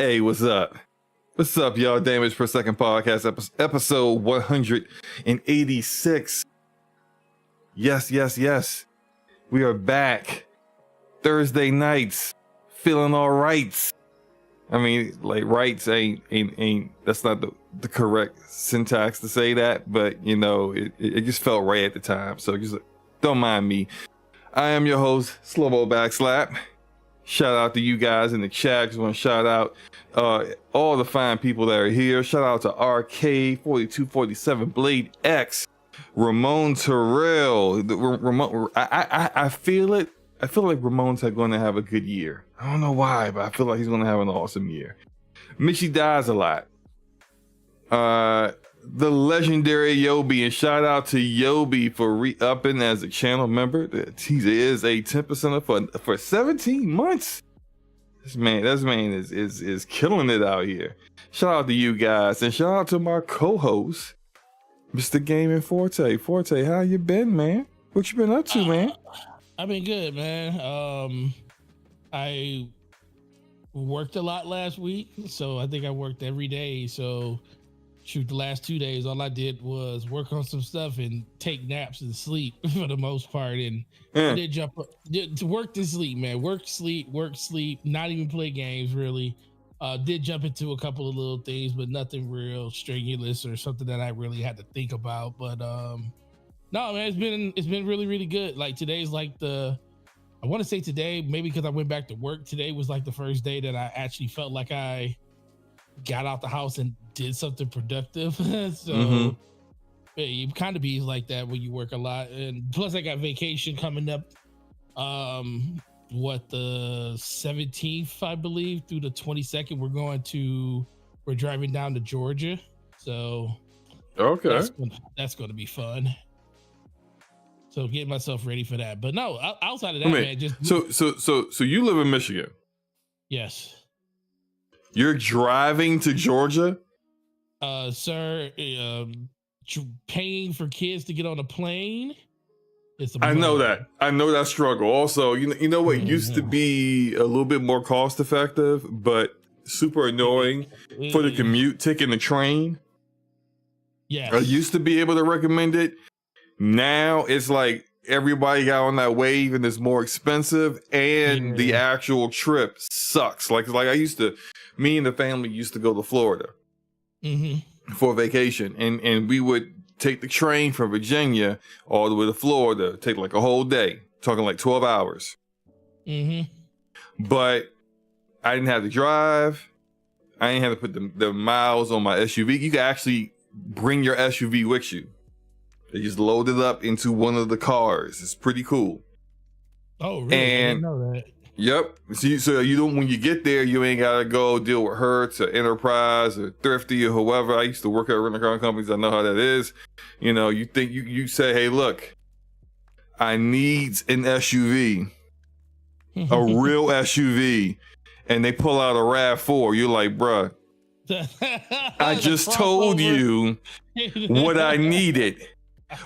Hey, what's up? What's up, y'all? Damage Per Second podcast, episode 186. Yes. We are back. Thursday nights, feeling all right. I mean, like rights ain't that's not the correct syntax to say that, but you know, it just felt right at the time. So just don't mind me. I am your host, Slow-Mo Backslap. Shout out to you guys in the chat. Just want to shout out all the fine people that are here. Shout out to RK4247, Blade X, Ramon Terrell. Ramon, I feel it. I feel like Ramon's going to have a good year. I don't know why, but I feel like he's going to have an awesome year. Michi dies a lot. The legendary Yobi, and shout out to Yobi for re-upping as a channel member. He is a 10% for 17 months. This man is killing it out here. Shout out to you guys, and shout out to my co-host, Mr. Gaming Forte. Forte, how you been, man? What you been up to, man? I've been good, man. I worked a lot last week, so I think I worked every day. So shoot, the last 2 days, all I did was work on some stuff and take naps and sleep for the most part. And I did jump up to work and sleep, man. Work, sleep, not even play games really. Did jump into a couple of little things, but nothing real strenuous or something that I really had to think about. But no, man, it's been really, really good. Like today's like I want to say today, maybe because I went back to work, today was like the first day that I actually felt like I got out the house and did something productive. So yeah, you kind of be like that when you work a lot. And plus I got vacation coming up the 17th, I believe, through the 22nd. We're driving down to Georgia, so Okay, that's going to be fun. So getting myself ready for that. But no, outside of that, man, just so you live in Michigan. Yes. You're driving to Georgia? Sir, paying for kids to get on a plane. I know that struggle. Also, you know what used to be a little bit more cost effective, but super annoying for the commute, taking the train. Yes. I used to be able to recommend it. Now it's like everybody got on that wave and it's more expensive, and the actual trip sucks. Like me and the family used to go to Florida for vacation, and we would take the train from Virginia all the way to Florida, take like a whole day, talking like 12 hours. But I didn't have to drive. I didn't have to put the miles on my SUV. You can actually bring your SUV with you. They just load it up into one of the cars. It's pretty cool. Oh, really? And, I didn't know that. Yep. So you don't, when you get there, you ain't gotta go deal with Hertz or Enterprise or Thrifty or whoever. I used to work at rental car companies. I know how that is. You know, you think you say, hey, look, I need an SUV, a real SUV, and they pull out a RAV4. You're like, bruh, I just told you what I needed.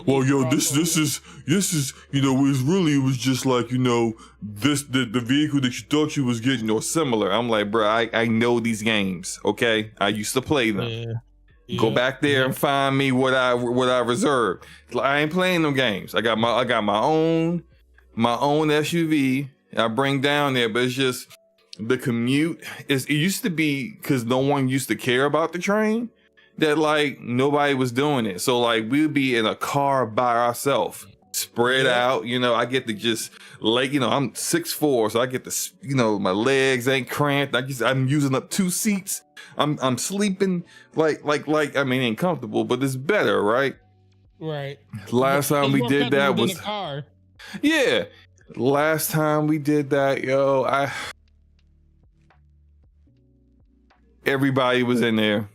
Well, yo, this is it was just like, the vehicle that you thought you was getting or similar. I'm like, bro, I know these games, okay? I used to play them. Go back there and find me what I reserved. I ain't playing them games. I got my own SUV I bring down there, but it's just the commute. It used to be because no one used to care about the train, that like nobody was doing it. So like we'd be in a car by ourselves, spread out. I get to just like, I'm 6'4", so I get to, my legs ain't cramped. I'm using up 2 seats. I'm sleeping like I mean, ain't comfortable, but it's better, right? Right. Last time we did that was a car. Yeah. Last time we did that, everybody was in there.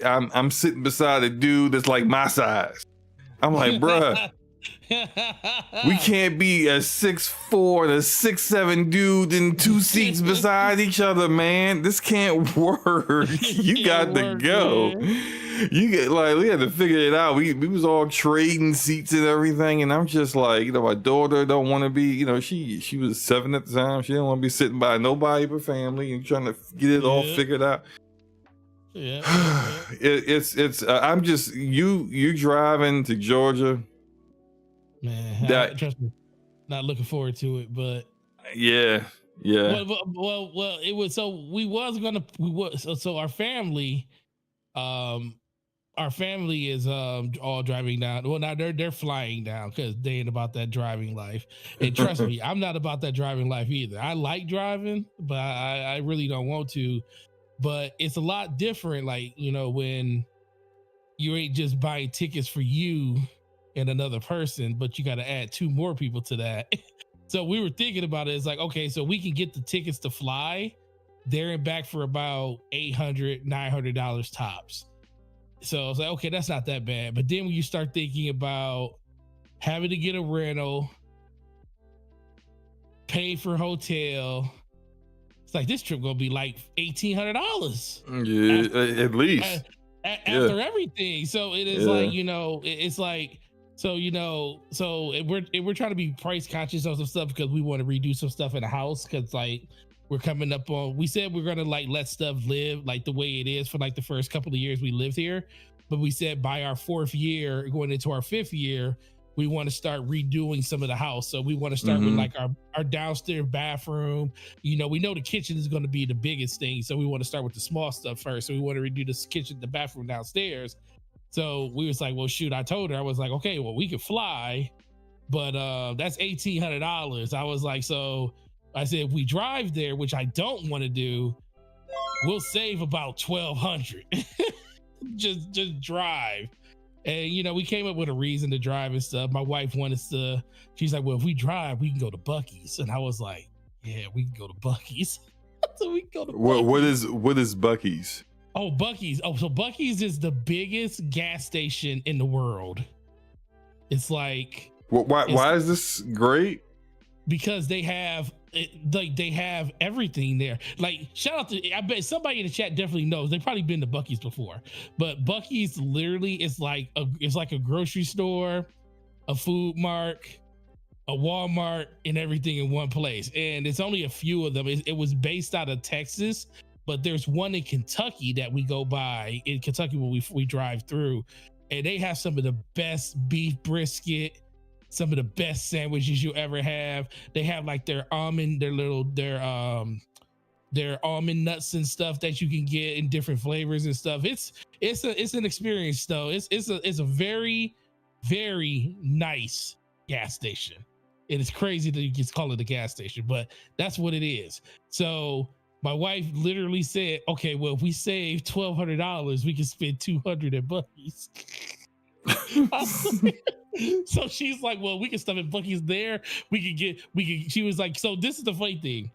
I'm sitting beside a dude that's like my size. I'm like, bruh, We can't be a 6'4" and a 6'7" dude in two seats beside each other, man. This can't work. You got to go. Man. You get like we had to figure it out. We was all trading seats and everything, and I'm just like, my daughter don't want to be, she was 7 at the time. She didn't want to be sitting by nobody but family and trying to get it all figured out. Yeah. It's I'm just you driving to Georgia. Man, trust me, not looking forward to it, but yeah. Well, it was so our family, is all driving down. Well, now they're flying down because they ain't about that driving life. And trust me, I'm not about that driving life either. I like driving, but I really don't want to. But it's a lot different, like when you ain't just buying tickets for you and another person, but you got to add 2 more people to that. So we were thinking about it. It's like, okay, so we can get the tickets to fly there and back for about $800, $900 tops. So I was like, okay, that's not that bad. But then when you start thinking about having to get a rental, pay for hotel, it's like this trip gonna be like $1,800. Yeah, at least after everything. So it is like, it's like, so we're trying to be price conscious of some stuff because we want to redo some stuff in the house, because like we're coming up on, we said we're gonna like let stuff live like the way it is for like the first couple of years we lived here, but we said by our 4th year going into our 5th year we want to start redoing some of the house. So we want to start with like our downstairs bathroom. We know the kitchen is going to be the biggest thing, so we want to start with the small stuff first. So we want to redo the bathroom downstairs. So we was like, well, shoot, I told her, I was like, okay, well, we could fly, but that's $1,800. I was like, so I said, if we drive there, which I don't want to do, we'll save about $1,200. just drive. And we came up with a reason to drive and stuff. My wife wanted to, she's like, well, if we drive, we can go to Buc-ee's. And I was like, yeah, we can go to Buc-ee's. So we can go to Buc-ee's. What is Buc-ee's? Oh, Buc-ee's. Oh, so Buc-ee's is the biggest gas station in the world. It's like, why is this great? Because they have everything there. Like, shout out to, I bet somebody in the chat definitely knows. They've probably been to Buc-ee's before, but Buc-ee's literally is like a grocery store, a food mart, a Walmart, and everything in one place. And it's only a few of them. It was based out of Texas, but there's one in Kentucky that we go by in Kentucky when we drive through, and they have some of the best beef brisket, some of the best sandwiches you ever have. They have like their almond nuts and stuff that you can get in different flavors and stuff. It's an experience though. It's a very, very nice gas station. It is crazy that you can call it a gas station, but that's what it is. So my wife literally said, okay, well, if we save $1,200, we can spend $200 at Buc-ee's. So she's like, well, we can stuff at Buc-ee's there. She was like, so this is the funny thing.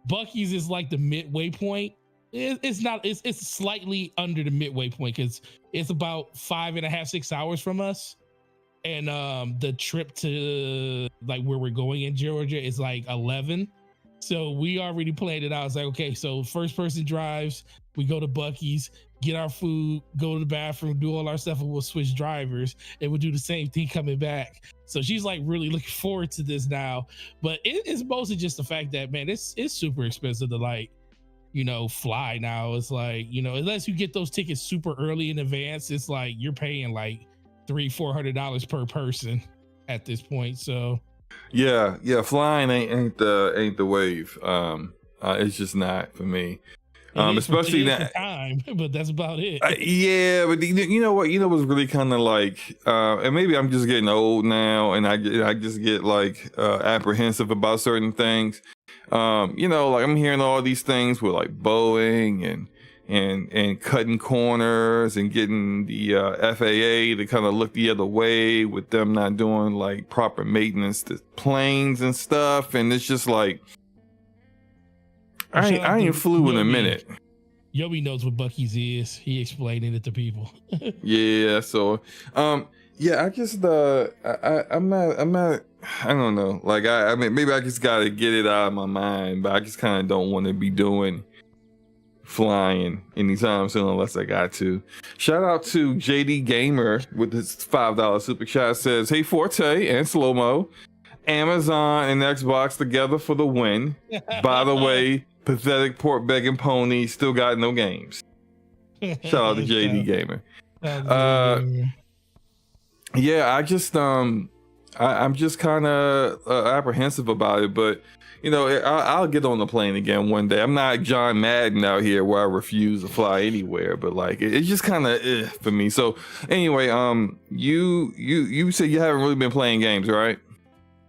Buc-ee's is like the midway point. It's slightly under the midway point because it's about 5.5, 6 hours from us. And the trip to like where we're going in Georgia is like 11. So we already planned it out. I was like, okay, so first person drives, we go to Buc-ee's, get our food, go to the bathroom, do all our stuff, and we'll switch drivers, and we'll do the same thing coming back. So she's like really looking forward to this now. But it's mostly just the fact that, man, it's super expensive to like, fly now. It's like, unless you get those tickets super early in advance, it's like you're paying like $300-$400 per person at this point. So yeah, flying ain't the wave. It's just not for me. Especially that time, but that's about it. Yeah, but you know what? what's really kind of like, and maybe I'm just getting old now, and I just get like apprehensive about certain things. Like I'm hearing all these things with like Boeing and cutting corners and getting the FAA to kind of look the other way with them not doing like proper maintenance to planes and stuff, and it's just like. I ain't flew in a minute. Yobi knows what Buc-ee's is. He explaining it to people. Yeah. So, Yeah, I just I'm not I don't know. Like I mean maybe I just gotta get it out of my mind, but I just kind of don't want to be doing flying anytime soon unless I got to. Shout out to JD Gamer with his $5 super chat. Says, hey Forte and Slow Mo, Amazon and Xbox together for the win. By the way, pathetic pork begging pony still got no games. Shout out to JD Gamer. Yeah, I'm just kind of apprehensive about it, but you know, I'll get on the plane again one day. I'm not John Madden out here where I refuse to fly anywhere, but like it's just kind of for me. So anyway, you said you haven't really been playing games, right?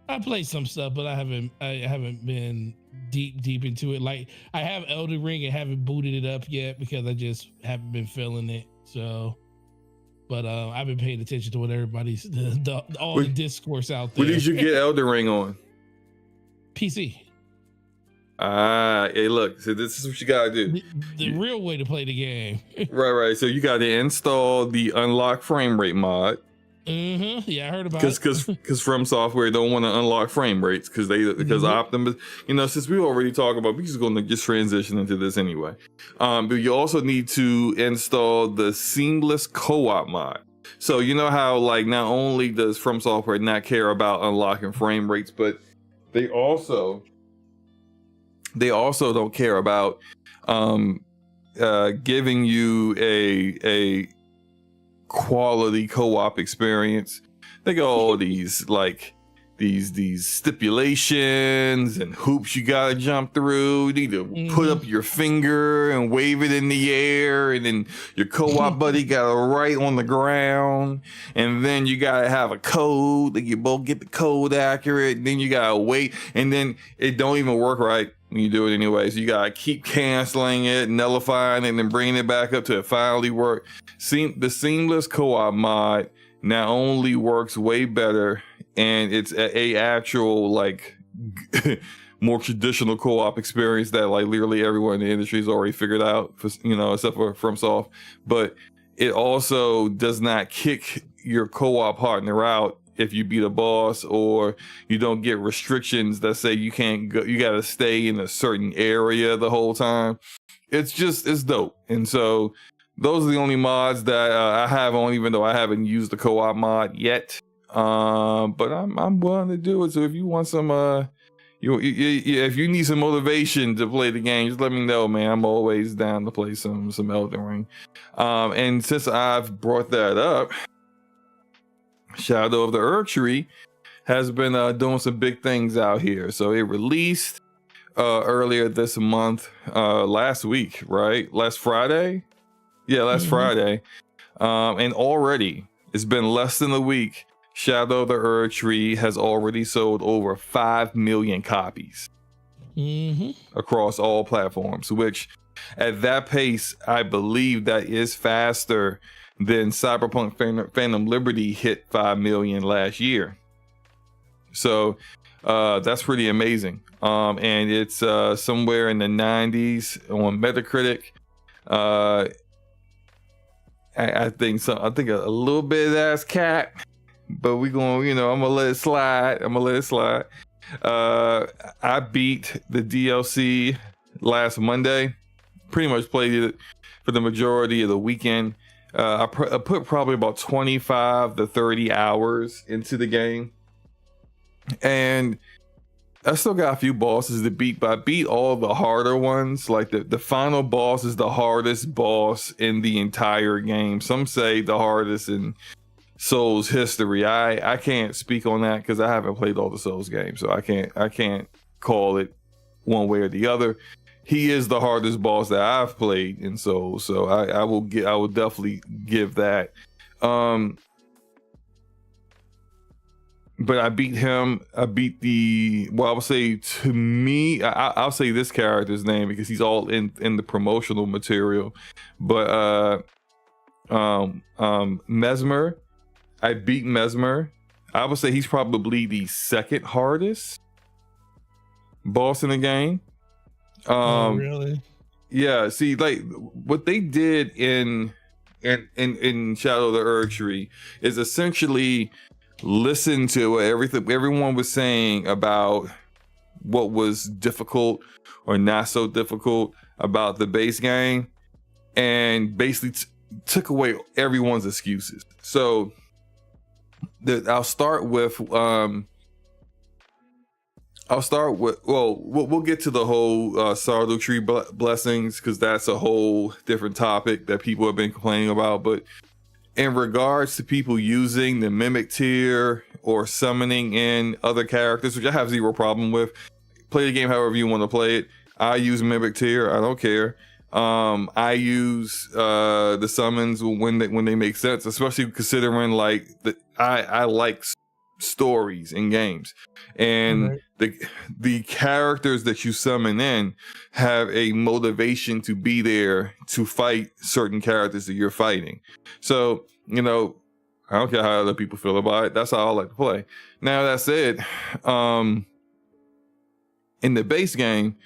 I played some stuff, but I haven't been deep into it. Like I have Elden Ring and haven't booted it up yet because I just haven't been feeling it. So. But I've been paying attention to what everybody's all the discourse out there. What did you get Elden Ring on? PC. Hey, look. So this is what you gotta do. The real way to play the game. Right. So you got to install the unlock frame rate mod. Yeah, I heard about it. Because From Software don't want to unlock frame rates because Optimus. You know, since we already talked about, we're just going to just transition into this anyway. But you also need to install the seamless co-op mod. So you know how like not only does From Software not care about unlocking frame rates, but they also don't care about giving you a quality co-op experience. They got all these stipulations and hoops you gotta jump through. You need to put up your finger and wave it in the air, and then your co-op buddy gotta write on the ground, and then you gotta have a code that you both get the code accurate, and then you gotta wait, and then it don't even work right when you do it anyway. So you gotta keep canceling it, nullifying it, and then bringing it back up to it finally work. The seamless co-op mod not only works way better, and it's a actual like more traditional co-op experience that like literally everyone in the industry has already figured out, for, you know, except for FromSoft. But it also does not kick your co-op partner out if you beat a boss, or you don't get restrictions that say you can't go, you got to stay in a certain area the whole time. It's dope. And so those are the only mods that I have on, even though I haven't used the co-op mod yet. But I'm willing to do it. So if you want some, if you need some motivation to play the game, just let me know, man. I'm always down to play some Elden Ring. And since I've brought that up, Shadow of the Erdtree has been doing some big things out here. So it released earlier this month, last week, right? Last Friday? Yeah, last Friday. And already, it's been less than a week, Shadow of the Erdtree has already sold over 5 million copies across all platforms, which at that pace, I believe that is faster than Cyberpunk Phantom Liberty hit 5 million last year. So that's pretty amazing. And it's somewhere in the 90s on Metacritic. I think a little bit of that's cap, but we going, you know, I'm gonna let it slide. I beat the DLC last Monday. Pretty much played it for the majority of the weekend. I put probably about 25 to 30 hours into the game, and I still got a few bosses to beat, but I beat all the harder ones. Like the final boss is the hardest boss in the entire game. Some say the hardest in Souls history. I can't speak on that because I haven't played all the Souls games, so I can't call it one way or the other. He is the hardest boss that I've played in Souls, so I will definitely give that. But I beat him. I beat I would say, to me, I'll say this character's name because he's all in the promotional material. But Mesmer, I beat Mesmer. I would say he's probably the second hardest boss in the game. Really? Yeah. See, like what they did in in Shadow of the Erd Tree is essentially listen to what everyone was saying about what was difficult or not so difficult about the base game, and basically took away everyone's excuses. So I'll start with well, we'll get to the whole Sardo Tree blessings, because that's a whole different topic that people have been complaining about. But in regards to people using the Mimic tier or summoning in other characters, which I have zero problem with, play the game however you want to play it. I use Mimic tier, I don't care. I use the summons when they make sense, especially considering like I like stories in games, and the characters that you summon in have a motivation to be there to fight certain characters that you're fighting. So, you know, I don't care how other people feel about it. That's how I like to play. Now that said, in the base game,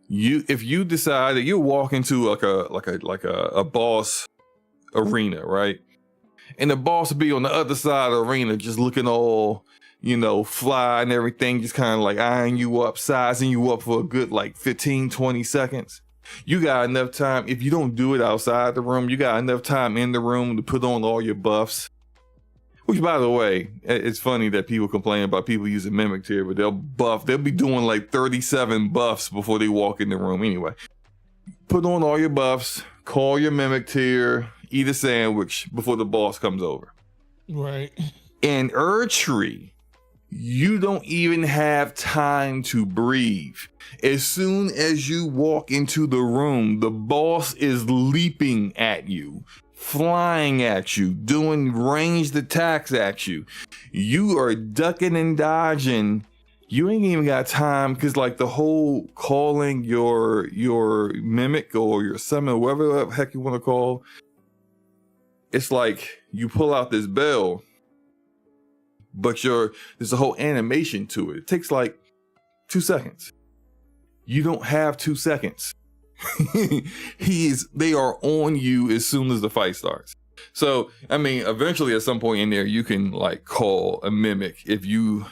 if you decide that you walk into like a boss arena, right? And the boss will be on the other side of the arena, just looking all, you know, fly and everything, just kind of like eyeing you up, sizing you up for a good like 15, 20 seconds. You got enough time. If you don't do it outside the room, you got enough time in the room to put on all your buffs. Which, by the way, it's funny that people complain about people using Mimic tier, but they'll be doing like 37 buffs before they walk in the room. Anyway, put on all your buffs, call your Mimic tier, eat a sandwich before the boss comes over. Right. In Erd Tree, you don't even have time to breathe. As soon as you walk into the room, the boss is leaping at you, flying at you, doing ranged attacks at you. You are ducking and dodging. You ain't even got time, because like the whole calling your Mimic or your summon, whatever the heck you want to call, it's like you pull out this bell, but there's a whole animation to it. It takes like 2 seconds. You don't have 2 seconds. They are on you as soon as the fight starts. So, I mean, eventually at some point in there, you can like call a Mimic if you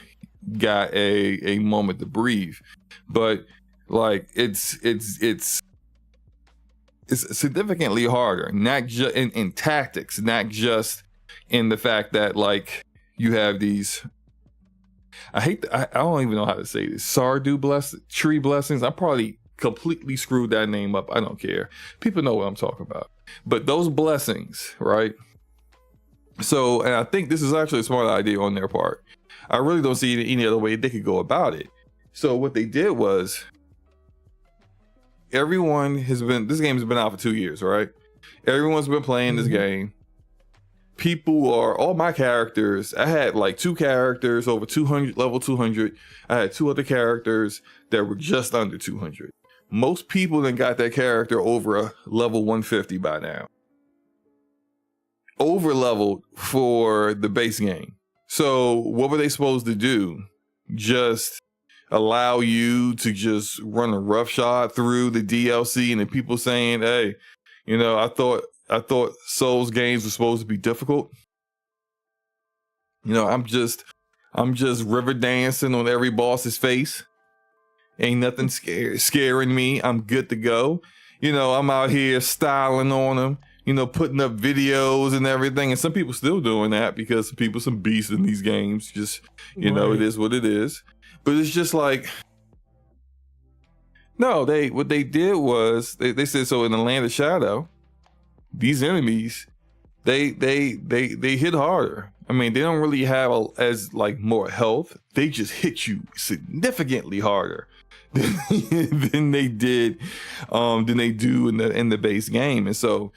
got a moment to breathe. But like it's significantly harder, not just in tactics, not just in the fact that like you have these, I don't even know how to say this, Sardu tree blessings. I probably completely screwed that name up. I don't care. People know what I'm talking about. But those blessings, right? So, and I think this is actually a smart idea on their part. I really don't see any other way they could go about it. So what they did was, this game has been out for 2 years, right? Everyone's been playing this game. All my characters, I had like 2 characters over 200, level 200. I had 2 other characters that were just under 200. Most people then got that character over a level 150 by now. Over leveled for the base game. So what were they supposed to do? Just allow you to just run a roughshod through the DLC, and then people saying, hey, you know, I thought Souls games were supposed to be difficult. You know, I'm just river dancing on every boss's face. Ain't nothing scaring me. I'm good to go. You know, I'm out here styling on them, you know, putting up videos and everything. And some people still doing that because people some beasts in these games. Just, you know, it is what it is. But it's just like, no, what they did was they said, so in the Land of Shadow, these enemies, they hit harder. I mean, they don't really have as like more health. They just hit you significantly harder than they do in the base game. And so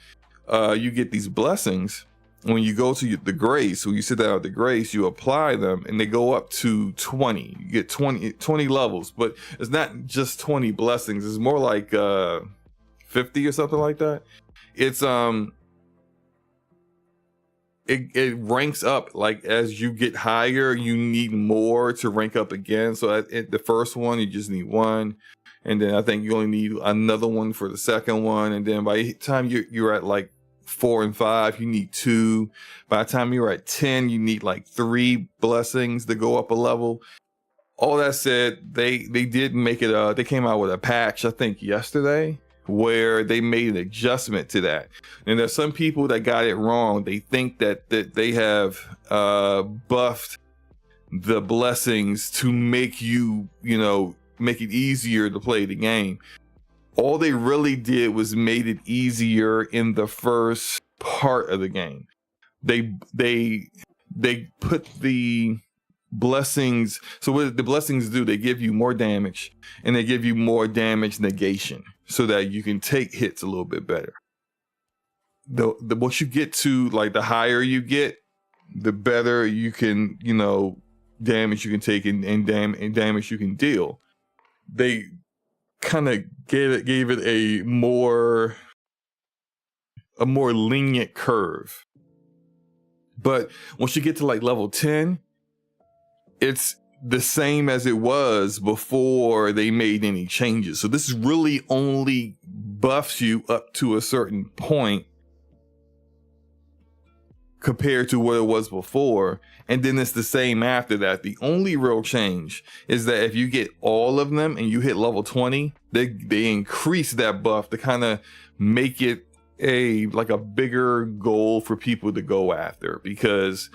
you get these blessings when you go to the grace. When you sit down at the grace, you apply them, and they go up to 20. You get 20 levels, but it's not just 20 blessings. It's more like 50 or something like that. It's it ranks up, like as you get higher, you need more to rank up again. So at the first one, you just need 1, and then I think you only need another one for the second one, and then by the time you're at like 4 and 5, you need 2. By the time you're at 10, you need like 3 blessings to go up a level. All that said, they did make it. They came out with a patch, I think yesterday, where they made an adjustment to that. And there's some people that got it wrong. They think that they have buffed the blessings to make make it easier to play the game. All they really did was made it easier in the first part of the game. They put the blessings. So what the blessings do, they give you more damage, and they give you more damage negation so that you can take hits a little bit better. The what you get to, like, the higher you get, the better you can, damage you can take and damage you can deal. They kind of gave it a more lenient curve. But once you get to like level 10, it's the same as it was before they made any changes. So this really only buffs you up to a certain point compared to what it was before, and then it's the same after that. The only real change is that if you get all of them and you hit level 20, they increase that buff to kind of make it a bigger goal for people to go after. Because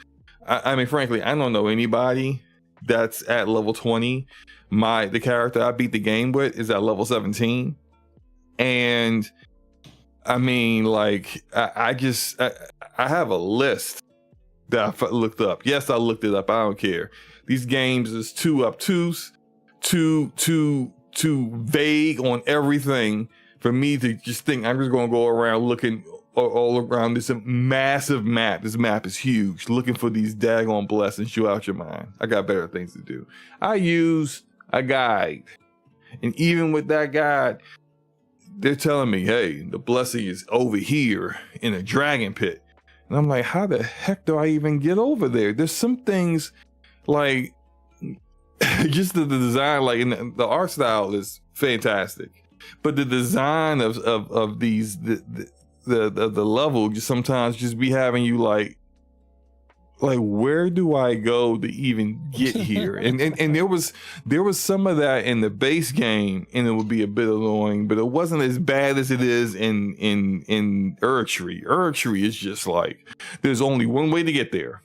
I mean, frankly, I don't know anybody that's at level 20. The character I beat the game with is at level 17, and I mean, like, I have a list that I looked up. Yes, I looked it up. I don't care. These games is too obtuse, too vague on everything for me to just think I'm just going to go around looking all around this massive map. This map is huge. Looking for these daggone blessings. You out your mind. I got better things to do. I use a guide. And even with that guide, they're telling me, hey, the blessing is over here in a dragon pit. And I'm like, how the heck do I even get over there? There's some things, like, just the design, like, and the art style is fantastic. But the design of these, the level just sometimes just be having you like, where do I go to even get here? and there was some of that in the base game, and it would be a bit annoying, but it wasn't as bad as it is in Erdtree. Erdtree is just like, there's only one way to get there.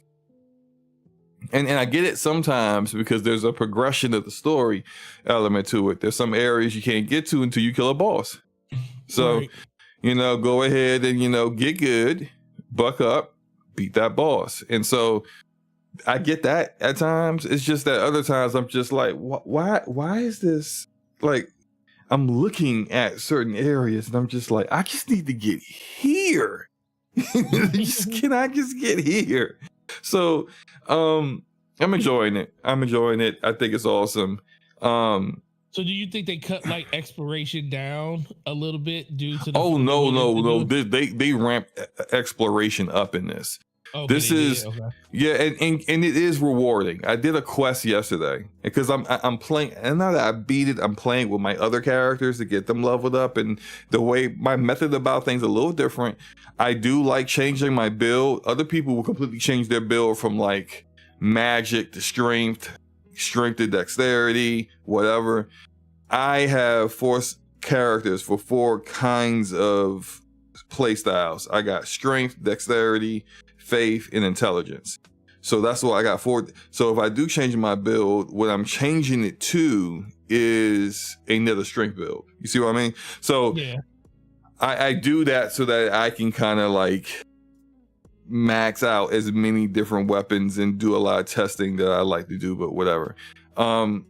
And I get it sometimes because there's a progression of the story element to it. There's some areas you can't get to until you kill a boss. So, right. Go ahead and, get good, buck up, beat that boss. And so I get that at times. It's just that other times I'm just like, why is this, like, I'm looking at certain areas and I'm just like, I just need to get here. Can I just get here? So I'm enjoying it. I think it's awesome. So do you think they cut like exploration down a little bit due to the no. They ramp exploration up in this. Okay, this is yeah, and it is rewarding. I did a quest yesterday because I'm playing, and now that I beat it, I'm playing with my other characters to get them leveled up, and the way my method about things a little different. I do like changing my build. Other people will completely change their build from like magic to strength to dexterity, whatever. I have 4 characters for 4 kinds of play styles. I got strength, dexterity, faith, and intelligence. So that's what I got for. So if I do change my build, what I'm changing it to is another strength build. You see what I mean? So yeah. I do that so that I can kind of like max out as many different weapons and do a lot of testing that I like to do, but whatever. I'm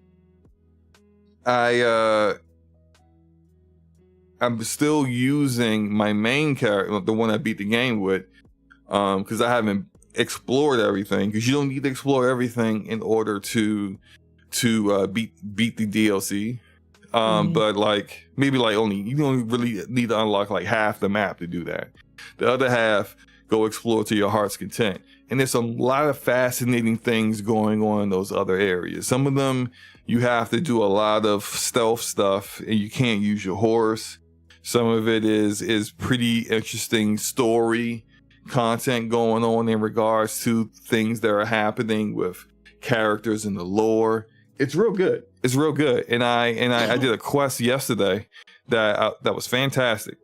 still using my main character, the one I beat the game with, because I haven't explored everything, because you don't need to explore everything in order to beat the DLC. But like maybe like you don't really need to unlock like half the map to do that. The other half, go explore to your heart's content. And there's a lot of fascinating things going on in those other areas. Some of them you have to do a lot of stealth stuff and you can't use your horse. Some of it is pretty interesting story content going on in regards to things that are happening with characters in the lore. It's real good. It's real good. And I did a quest yesterday that was fantastic.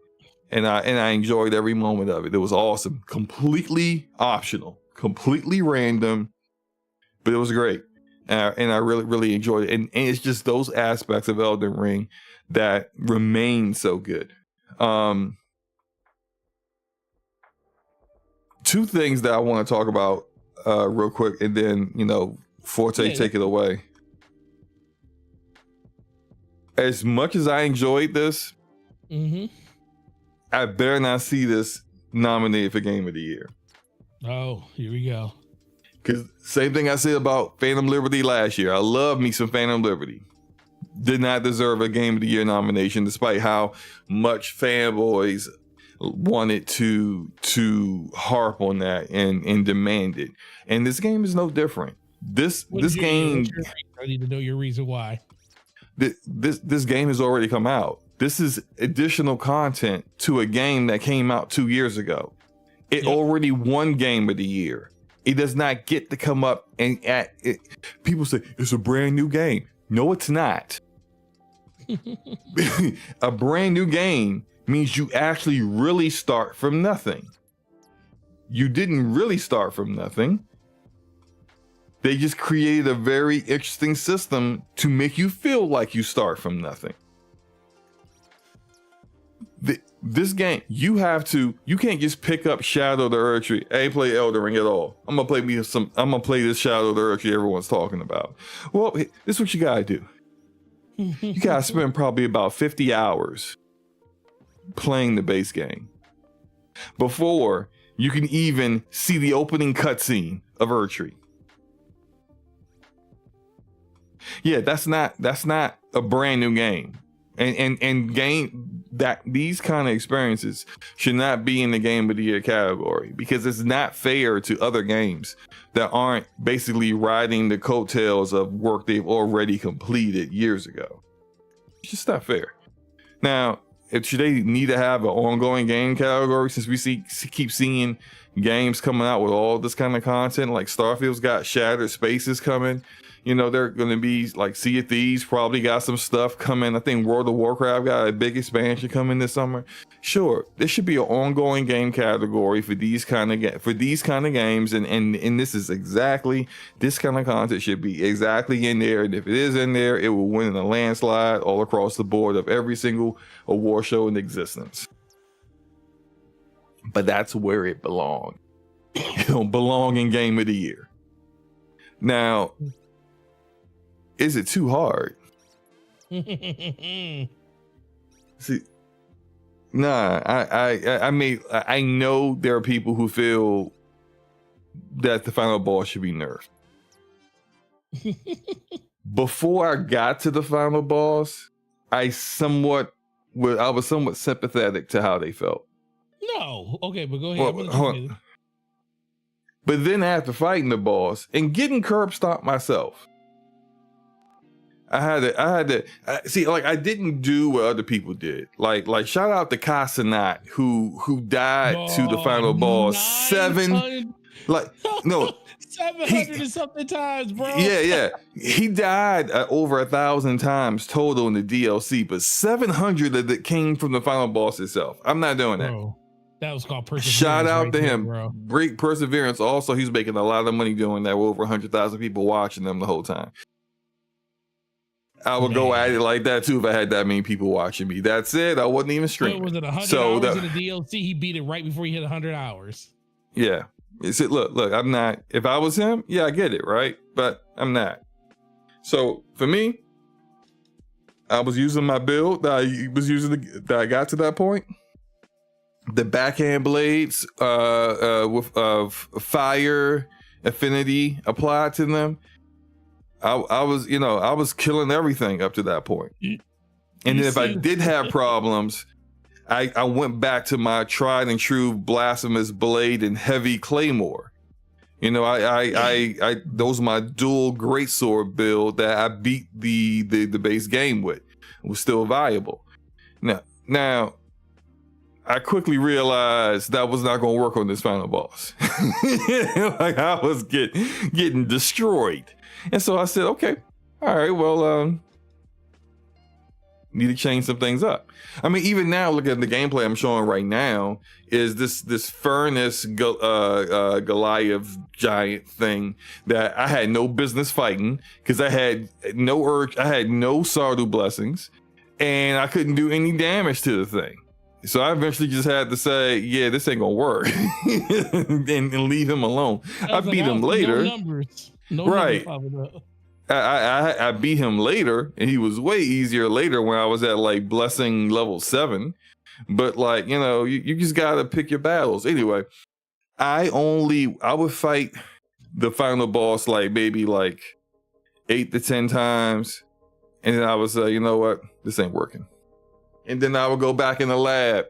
And I enjoyed every moment of it. It was awesome. Completely optional, completely random, but it was great. And I really, really enjoyed it. And it's just those aspects of Elden Ring that remain so good. Two things that I want to talk about real quick, and then, Forte, take it away. As much as I enjoyed this, I better not see this nominated for Game of the Year. Oh, here we go. Because same thing I said about Phantom Liberty last year. I love me some Phantom Liberty. Did not deserve a Game of the Year nomination, despite how much fanboys wanted to harp on that and demand it. And this game is no different. This game. I need to know your reason why. This game has already come out. This is additional content to a game that came out 2 years ago. It already won Game of the Year. It does not get to come up and people say it's a brand new game. No, it's not. A brand new game means you actually really start from nothing. You didn't really start from nothing. They just created a very interesting system to make you feel like you start from nothing. This game, you can't just pick up Shadow of the Earth Tree. I ain't play Elden Ring at all. I'm gonna play this Shadow of the Earth Tree everyone's talking about. Well, this is what you gotta do. You gotta spend probably about 50 hours playing the base game before you can even see the opening cutscene of Earth Tree. Yeah, that's not a brand new game. And game that these kind of experiences should not be in the Game of the Year category, because it's not fair to other games that aren't basically riding the coattails of work they've already completed years ago. It's just not fair. Now, should they need to have an ongoing game category, since we keep seeing games coming out with all this kind of content? Like Starfield's got Shattered Spaces coming. They're going to be like Sea of Thieves probably got some stuff coming. I think World of Warcraft got a big expansion coming this summer. Sure, there should be an ongoing game category for these kind of games, and this is exactly this kind of content should be exactly in there. And if it is in there, it will win in a landslide all across the board of every single award show in existence. But that's where it belongs. It don't belong in Game of the Year. Now, is it too hard? See, nah, I know there are people who feel that the final boss should be nerfed. Before I got to the final boss, I was somewhat sympathetic to how they felt. No, okay, but go ahead. But then after fighting the boss and getting curb stomped myself, I had to see, like, I didn't do what other people did. Like shout out to Casanat who died to the final boss 700 and something times, bro. Yeah. He died over 1,000 times total in the DLC, but 700 of it came from the final boss itself. I'm not doing that. Bro, that was called perseverance. Shout out to him, bro. Great perseverance. Also, he's making a lot of money doing that with over 100,000 people watching them the whole time. I would go at it like that too if I had that many people watching me. That's it. I wasn't even streaming. Was it 100 hours in the DLC? He beat it right before he hit 100 hours. Yeah. Look, I'm not. If I was him, yeah, I get it, right? But I'm not. So for me, I was using my build that I got to that point. The backhand blades with fire affinity applied to them. I was killing everything up to that point. And then if I did have problems, I went back to my tried and true blasphemous blade and heavy claymore. I those are my dual greatsword build that I beat the base game with. It was still viable. Now I quickly realized that was not going to work on this final boss. Like I was getting destroyed. And so I said, okay, all right, well, need to change some things up. I mean, even now, look at the gameplay I'm showing right now is this furnace Goliath giant thing that I had no business fighting because I had no urge, I had no Sardu blessings, and I couldn't do any damage to the thing. So I eventually just had to say, yeah, this ain't gonna work, and leave him alone. I beat him later. No numbers. No right. Numbers I beat him later, and he was way easier later when I was at like blessing level 7. But like, you know, you just gotta pick your battles. Anyway, I would fight the final boss like maybe like 8 to 10 times, and then I would say, you know what, this ain't working. And then I would go back in the lab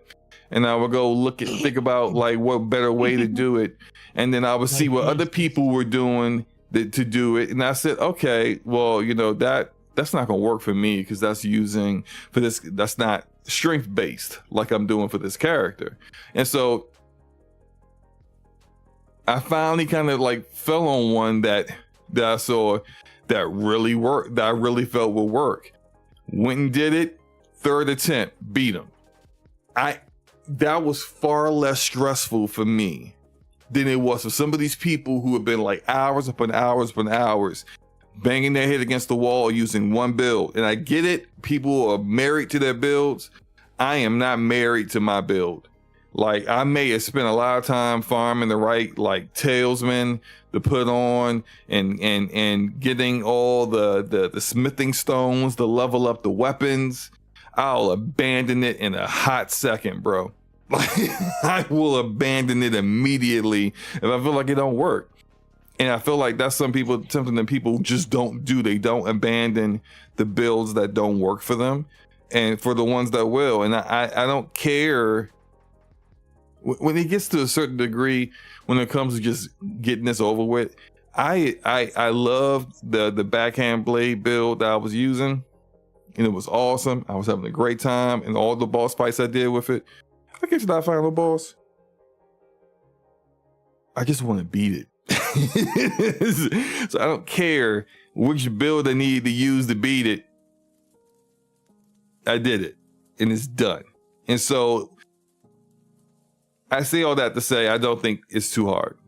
and I would go think about like what better way to do it. And then I would see what other people were doing to do it. And I said, okay, well, you know, that's not going to work for me because that's not strength based like I'm doing for this character. And so I finally kind of like fell on one that I saw that really worked, that I really felt would work. Went and did it. 3rd attempt, beat him. That was far less stressful for me than it was for some of these people who have been like hours upon hours upon hours banging their head against the wall using one build. And I get it, people are married to their builds. I am not married to my build. Like I may have spent a lot of time farming the right like talesman to put on and getting all the smithing stones to level up the weapons. I'll abandon it in a hot second, bro. Like I will abandon it immediately if I feel like it don't work. And I feel like that's something that people just don't do. They don't abandon the builds that don't work for them, and for the ones that will. And I don't care when it gets to a certain degree. When it comes to just getting this over with, I love the backhand blade build that I was using. And it was awesome. I was having a great time, and all the boss fights I did with it. I get to that final boss, I just want to beat it. So I don't care which build I need to use to beat it. I did it, and it's done. And so I say all that to say I don't think it's too hard.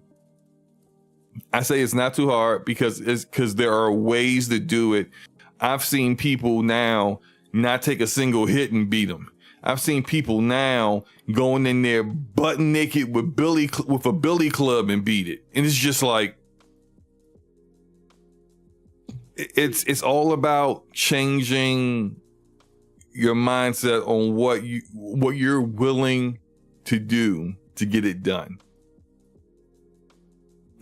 I say it's not too hard because there are ways to do it. I've seen people now not take a single hit and beat them. I've seen people now going in there butt naked with a billy club and beat it. And it's just like, it's all about changing your mindset on what you're willing to do to get it done.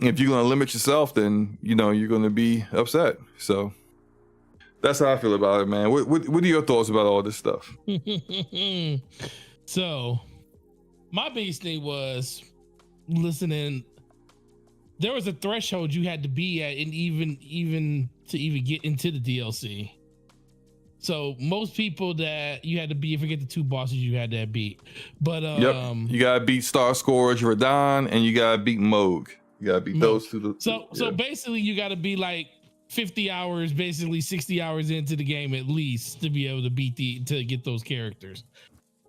If you're going to limit yourself, then, you know, you're going to be upset. So that's how I feel about it, man. What are your thoughts about all this stuff? So my biggest thing was listening. There was a threshold you had to be at, and even to get into the DLC. So most people that you had to beat, forget the 2 bosses you had to beat. But yep, you gotta beat Star Scourge Radon, and you gotta beat Moog. You gotta beat those 2. So basically, you gotta be like 50 hours, basically 60 hours into the game at least to be able to to get those characters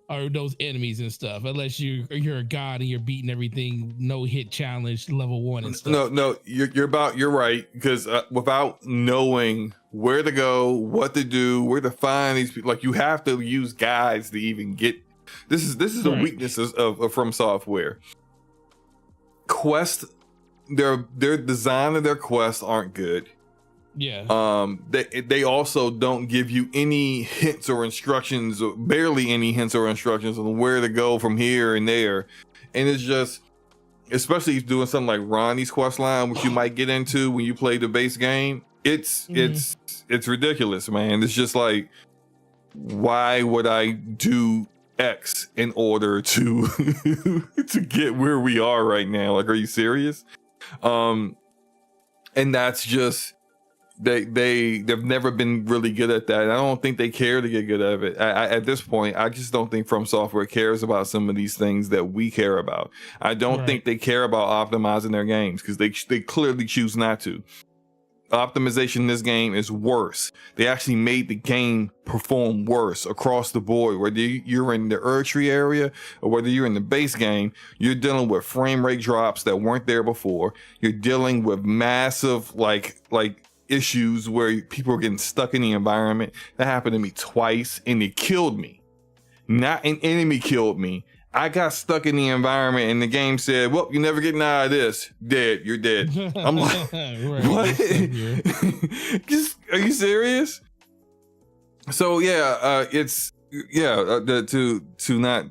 or those enemies and stuff. Unless you're a god and you're beating everything, no hit challenge level 1 and stuff. No, you're right, because without knowing where to go, what to do, where to find these people, like you have to use guides to even get. This is the weaknesses of From Software. Quest, their design of their quests aren't good. Yeah. They also don't give you any hints or instructions, or barely any hints or instructions on where to go from here and there. And it's just, especially if doing something like Ronnie's quest line, which you might get into when you play the base game, it's ridiculous, man. It's just like, why would I do X in order to to get where we are right now? Like, are you serious? And that's just, they've never been really good at that. And I don't think they care to get good at it. At this point, I just don't think From Software cares about some of these things that we care about. I don't think they care about optimizing their games because they clearly choose not to. Optimization in this game is worse. They actually made the game perform worse across the board. Whether you're in the Erdtree area or whether you're in the base game, you're dealing with frame rate drops that weren't there before. You're dealing with massive like issues where people are getting stuck in the environment. That happened to me twice and it killed me. Not an enemy killed me. I got stuck in the environment and the game said, well, you're never getting out of this. Dead. You're dead. I'm like, what? Just, are you serious? So yeah, to not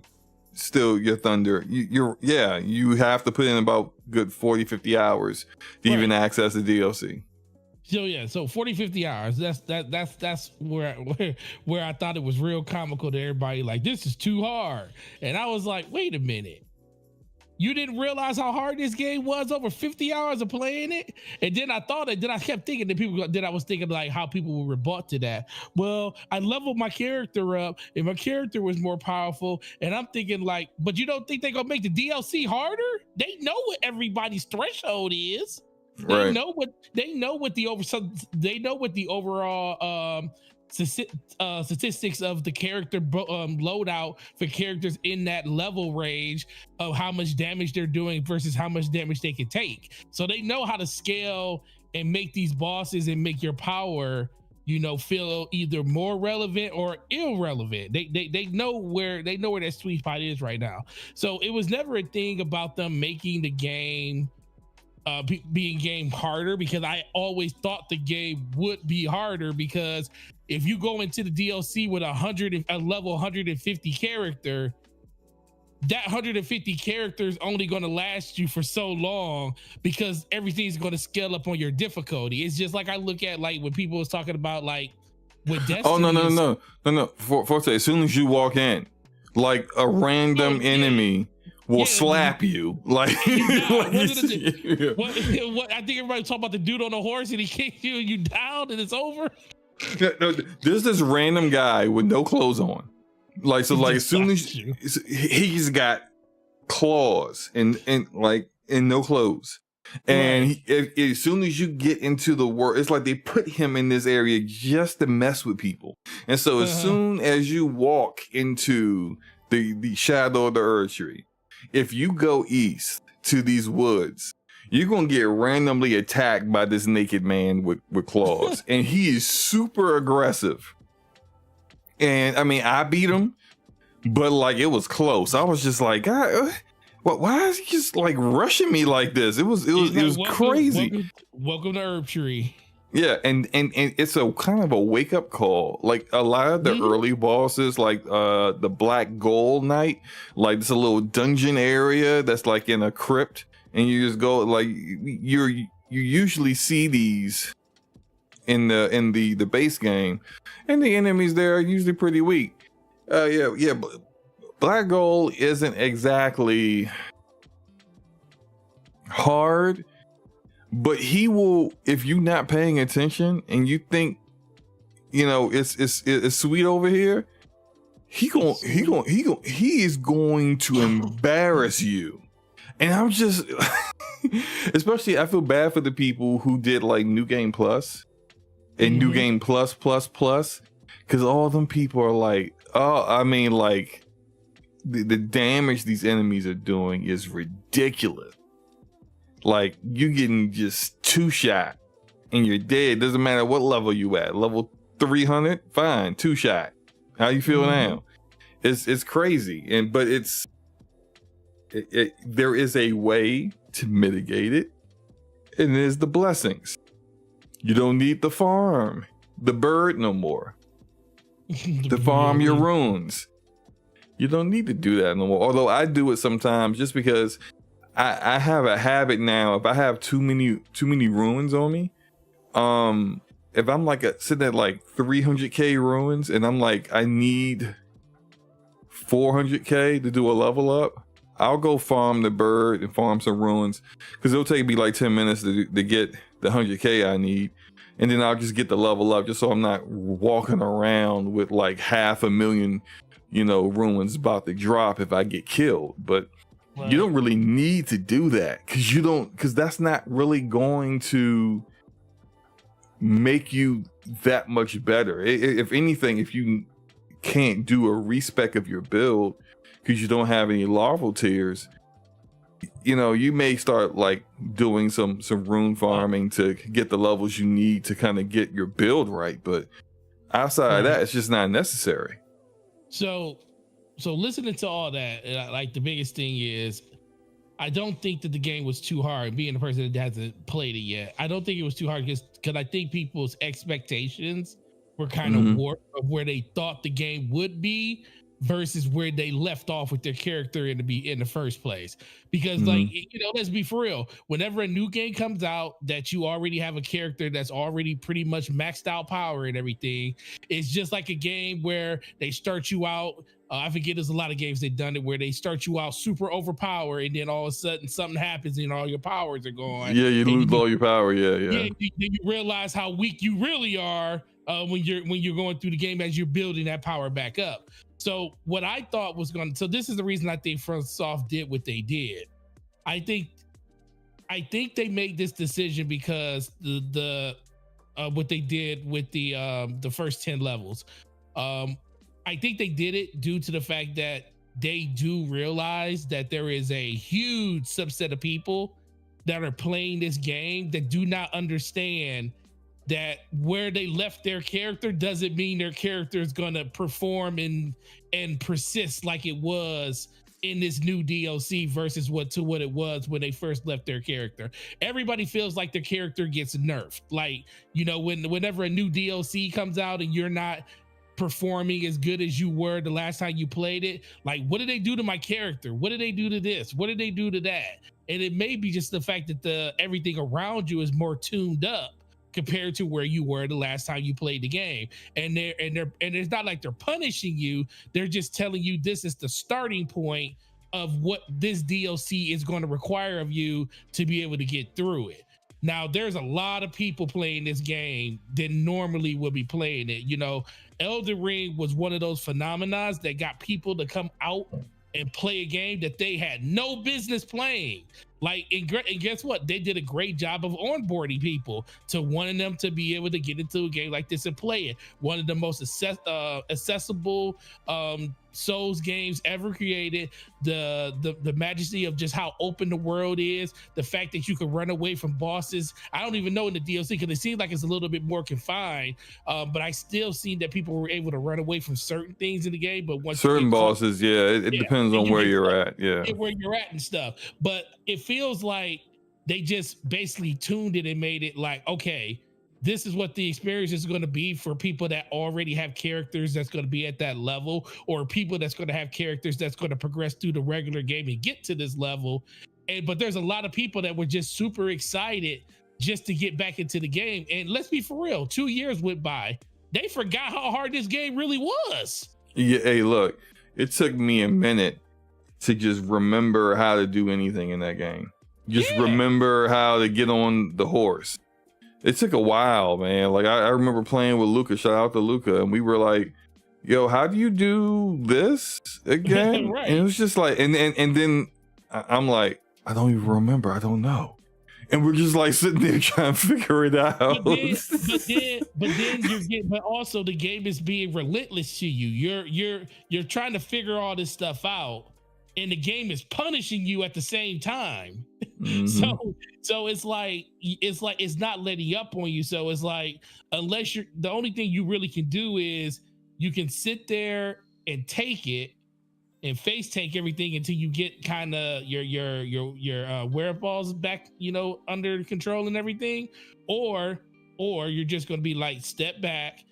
steal your thunder, you have to put in about good 40-50 hours to even access the DLC. So 40-50 hours. That's where I thought it was real comical to everybody. Like, this is too hard, and I was like, wait a minute, you didn't realize how hard this game was over 50 hours of playing it? And then I kept thinking that I was thinking like how people would rebut to that. Well, I leveled my character up, and my character was more powerful, and I'm thinking like, but you don't think they're gonna make the DLC harder? They know what everybody's threshold is. They know what the overall statistics of the character loadout for characters in that level range of how much damage they're doing versus how much damage they can take. So they know how to scale and make these bosses and make your power, feel either more relevant or irrelevant. They know where that sweet spot is right now. So it was never a thing about them making the game being game harder, because I always thought the game would be harder, because if you go into the DLC with a level 150 character, that 150 characters only going to last you for so long, because everything's going to scale up on your difficulty. It's just like I look at like when people was talking about like with Destiny. Oh no. Forte, as soon as you walk in, like a random enemy will slap you. Like, what I think everybody talking about the dude on the horse and he kicks you and you down and it's over. No, there's this random guy with no clothes on. Like, so like as soon as he's got claws and no clothes. And as soon as you get into the world, it's like they put him in this area just to mess with people. And so as soon as you walk into the shadow of the Erdtree, if you go east to these woods, you're going to get randomly attacked by this naked man with claws. And he is super aggressive. And I mean, I beat him, but like it was close. I was just like, God, why is he just like rushing me like this? It was crazy. Welcome to Erdtree. Yeah, and it's a kind of a wake up call. Like a lot of the early bosses, like the Black Gold Knight, like it's a little dungeon area that's like in a crypt, and you just go like you usually see these in the base game, and the enemies there are usually pretty weak. But Black Gold isn't exactly hard. But he will, if you're not paying attention and you think, it's sweet over here, he is going to embarrass you. And I'm just, especially I feel bad for the people who did like New Game Plus and New Game Plus, because all them people are like, the damage these enemies are doing is ridiculous. Like, you getting just 2-shot and you're dead. Doesn't matter what level you at. Level 300, fine, 2-shot. How you feel now? It's crazy. But there is a way to mitigate it, and there's the blessings. You don't need to farm the bird no more. To farm your runes. You don't need to do that no more. Although I do it sometimes just because I have a habit now. If I have too many ruins on me, if I'm like sitting at like 300k ruins and I'm like, I need 400k to do a level up, I'll go farm the bird and farm some ruins because it'll take me like 10 minutes to get the 100K I need. And then I'll just get the level up just so I'm not walking around with like 500,000, ruins about to drop if I get killed. But you don't really need to do that because that's not really going to make you that much better. If anything, if you can't do a respec of your build because you don't have any larval tiers, you may start like doing some rune farming to get the levels you need to kind of get your build right. But outside of that, it's just not necessary. So listening to all that, like the biggest thing is, I don't think that the game was too hard. Being a person that hasn't played it yet, I don't think it was too hard because I think people's expectations were kind of warped of where they thought the game would be versus where they left off with their character in the first place. Because like, let's be for real, whenever a new game comes out that you already have a character that's already pretty much maxed out power and everything, it's just like a game where they start you out, I forget, there's a lot of games they've done it where they start you out super overpowered and then all of a sudden something happens and all your powers are gone. Yeah, you lose all your power. Yeah. You realize how weak you really are when you're going through the game as you're building that power back up. So what I thought was so this is the reason I think FromSoft did what they did. I think they made this decision because the what they did with the first 10 levels. I think they did it due to the fact that they do realize that there is a huge subset of people that are playing this game that do not understand that where they left their character doesn't mean their character is going to perform and persist like it was in this new DLC versus what it was when they first left their character. Everybody feels like their character gets nerfed. Like, whenever a new DLC comes out and you're not performing as good as you were the last time you played it, like, what did they do to my character? What did they do to this? What did they do to that? And it may be just the fact that everything around you is more tuned up compared to where you were the last time you played the game. And it's not like they're punishing you. They're just telling you this is the starting point of what this DLC is going to require of you to be able to get through it. Now, there's a lot of people playing this game that normally would be playing it. Elden Ring was one of those phenomena that got people to come out and play a game that they had no business playing. Like, and guess what? They did a great job of onboarding people to wanting them to be able to get into a game like this and play it. One of the most accessible Souls games ever created. The majesty of just how open the world is. The fact that you can run away from bosses. I don't even know in the DLC because it seems like it's a little bit more confined. But I still seen that people were able to run away from certain things in the game. But once certain bosses, it depends on where you're at. Yeah, where you're at and stuff. But it feels like they just basically tuned it and made it like, okay, this is what the experience is going to be for people that already have characters that's going to be at that level, or people that's going to have characters that's going to progress through the regular game and get to this level. But there's a lot of people that were just super excited just to get back into the game. And let's be for real, 2 years went by. They forgot how hard this game really was. Yeah, hey, look, it took me a minute to just remember how to do anything in that game. Just remember how to get on the horse. It took a while, man. Like I remember playing with Luca. Shout out to Luca, and we were like, "Yo, how do you do this again?" Right. And it was just like, and then I'm like, I don't even remember. I don't know. And we're just like sitting there trying to figure it out. But also the game is being relentless to you. You're trying to figure all this stuff out, and the game is punishing you at the same time. So it's like it's not letting up on you. So it's like, unless the only thing you really can do is you can sit there and take it and face tank everything until you get kind of your whereabouts back, under control and everything, or you're just going to be like, step back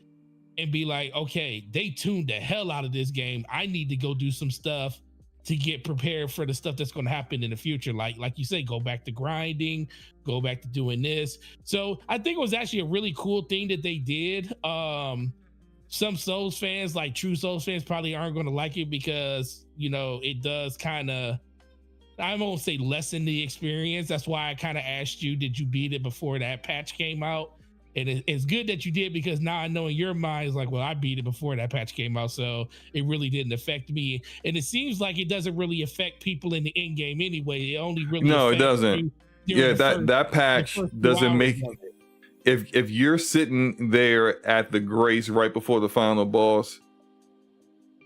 and be like, okay, they tuned the hell out of this game. I need to go do some stuff to get prepared for the stuff that's going to happen in the future. Like you say, go back to grinding, go back to doing this. So I think it was actually a really cool thing that they did. Some Souls fans, like true Souls fans, probably aren't going to like it because, it does kind of I won't say lessen the experience. That's why I kind of asked you, did you beat it before that patch came out? And it's good that you did, because now I know in your mind is like, well, I beat it before that patch came out, so it really didn't affect me. And it seems like it doesn't really affect people in the end game anyway. It only really No, it affects doesn't. you during Yeah, the first, that patch the first 2 doesn't hours make, of it. if you're sitting there at the grace right before the final boss,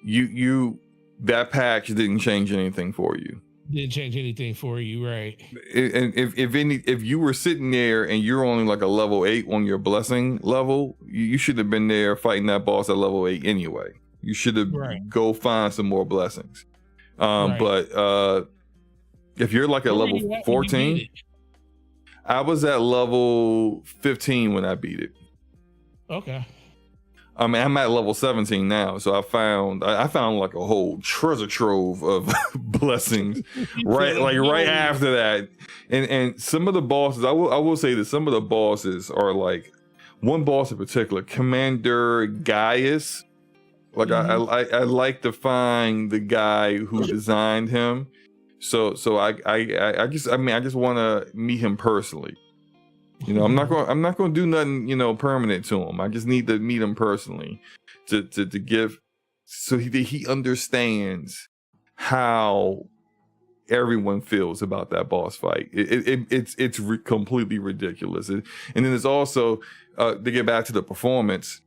you that patch didn't change anything for you. Didn't change anything for you, right? And if you were sitting there and you're only like a level 8 on your blessing level, you should have been there fighting that boss at level 8 anyway. You should have go find some more blessings. But if you're like a level 14, I was at level 15 when I beat it. Okay. I mean, I'm at level 17 now, so I found like a whole treasure trove of blessings right after that. And some of the bosses, I will say that some of the bosses are like, one boss in particular, Commander Gaius. Like I like to find the guy who designed him. So I just want to meet him personally. You know, I'm not going to do nothing, you know, permanent to him. I just need to meet him personally to give, so he understands how everyone feels about that boss fight. It's completely ridiculous. And then there's also to get back to the performance.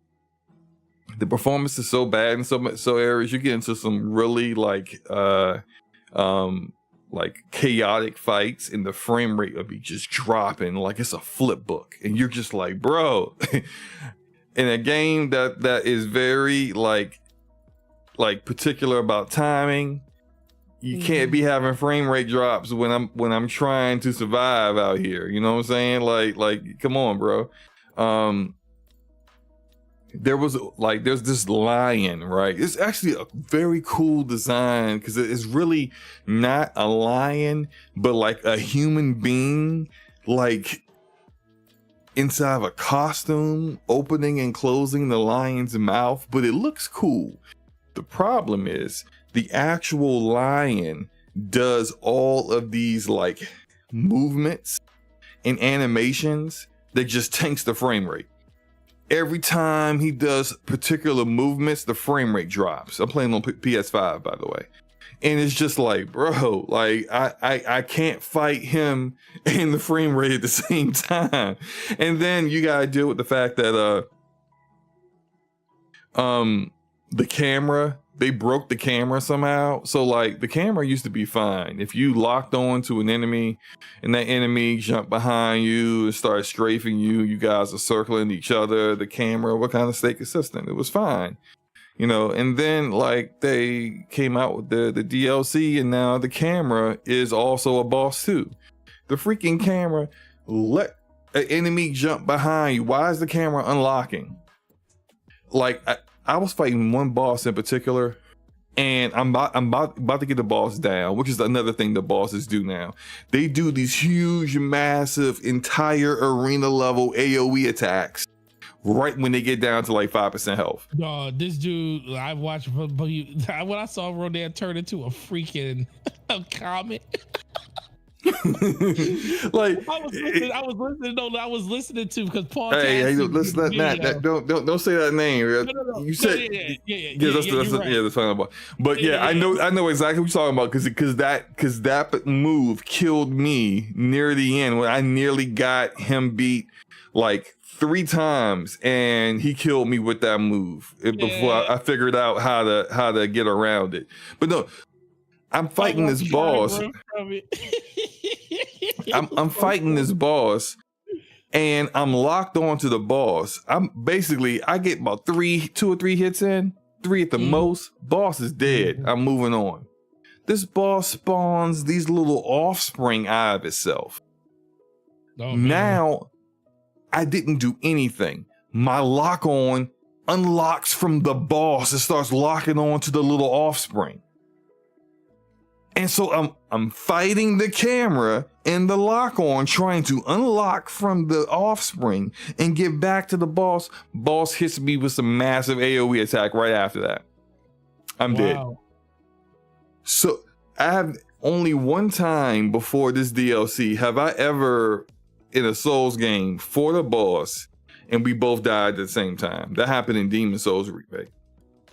The performance is so bad in so areas. You get into some really like chaotic fights, and the frame rate will be just dropping like it's a flip book, and you're just like, bro. In a game that is very like particular about timing, you can't be having frame rate drops when I'm trying to survive out here. You know what I'm saying? Like come on, bro. There's this lion, right? It's actually a very cool design, because it's really not a lion, but like a human being, like inside of a costume, opening and closing the lion's mouth, but it looks cool. The problem is the actual lion does all of these like movements and animations that just tanks the frame rate. Every time he does particular movements, the frame rate drops. I'm playing on PS5, by the way. And it's just like, bro, like I can't fight him and the frame rate at the same time. And then you gotta deal with the fact that the camera, they broke the camera somehow. So like the camera used to be fine. If you locked on to an enemy and that enemy jumped behind you and started strafing you, you guys are circling each other, the camera would kind of stay consistent. It was fine, you know. And then like they came out with the DLC, and now the camera is also a boss too. The freaking camera let an enemy jump behind you. Why is the camera unlocking? Like I was fighting one boss in particular, and I'm about to get the boss down, which is another thing the bosses do now. They do these huge, massive, entire arena level AoE attacks right when they get down to like 5% health. This dude, I watched when I saw Rodan turn into a freaking comet. Like I was listening to, because Paul. Hey, let's not don't say that name. No. You said that's fine. But I know exactly what you're talking about, because that move killed me near the end, when I nearly got him beat like 3 times, and he killed me with that move before I figured out how to get around it. But no, I'm fighting this boss. I'm fighting this boss, and I'm locked onto the boss. I get about 2 or 3 hits in, 3 at the most. Boss is dead. I'm moving on. This boss spawns these little offspring out of itself. Now, I didn't do anything. My lock on unlocks from the boss. It starts locking on to the little offspring. And so I'm fighting the camera and the lock on, trying to unlock from the offspring and get back to the boss. Boss hits me with some massive AoE attack right after that. I'm dead. So only one time before this DLC have I ever in a Souls game fought a boss and we both died at the same time. That happened in Demon Souls remake.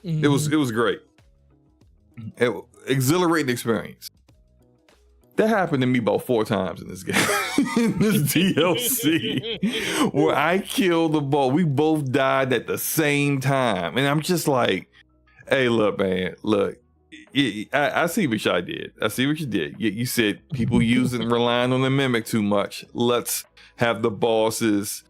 Mhm. It was great. Exhilarating experience. That happened to me about 4 times in this game, in this DLC, where I killed the boss. We both died at the same time, and I'm just like, "Hey, look, man, look. I see what y'all did. I see what you did. You said people relying on the mimic too much. Let's have the bosses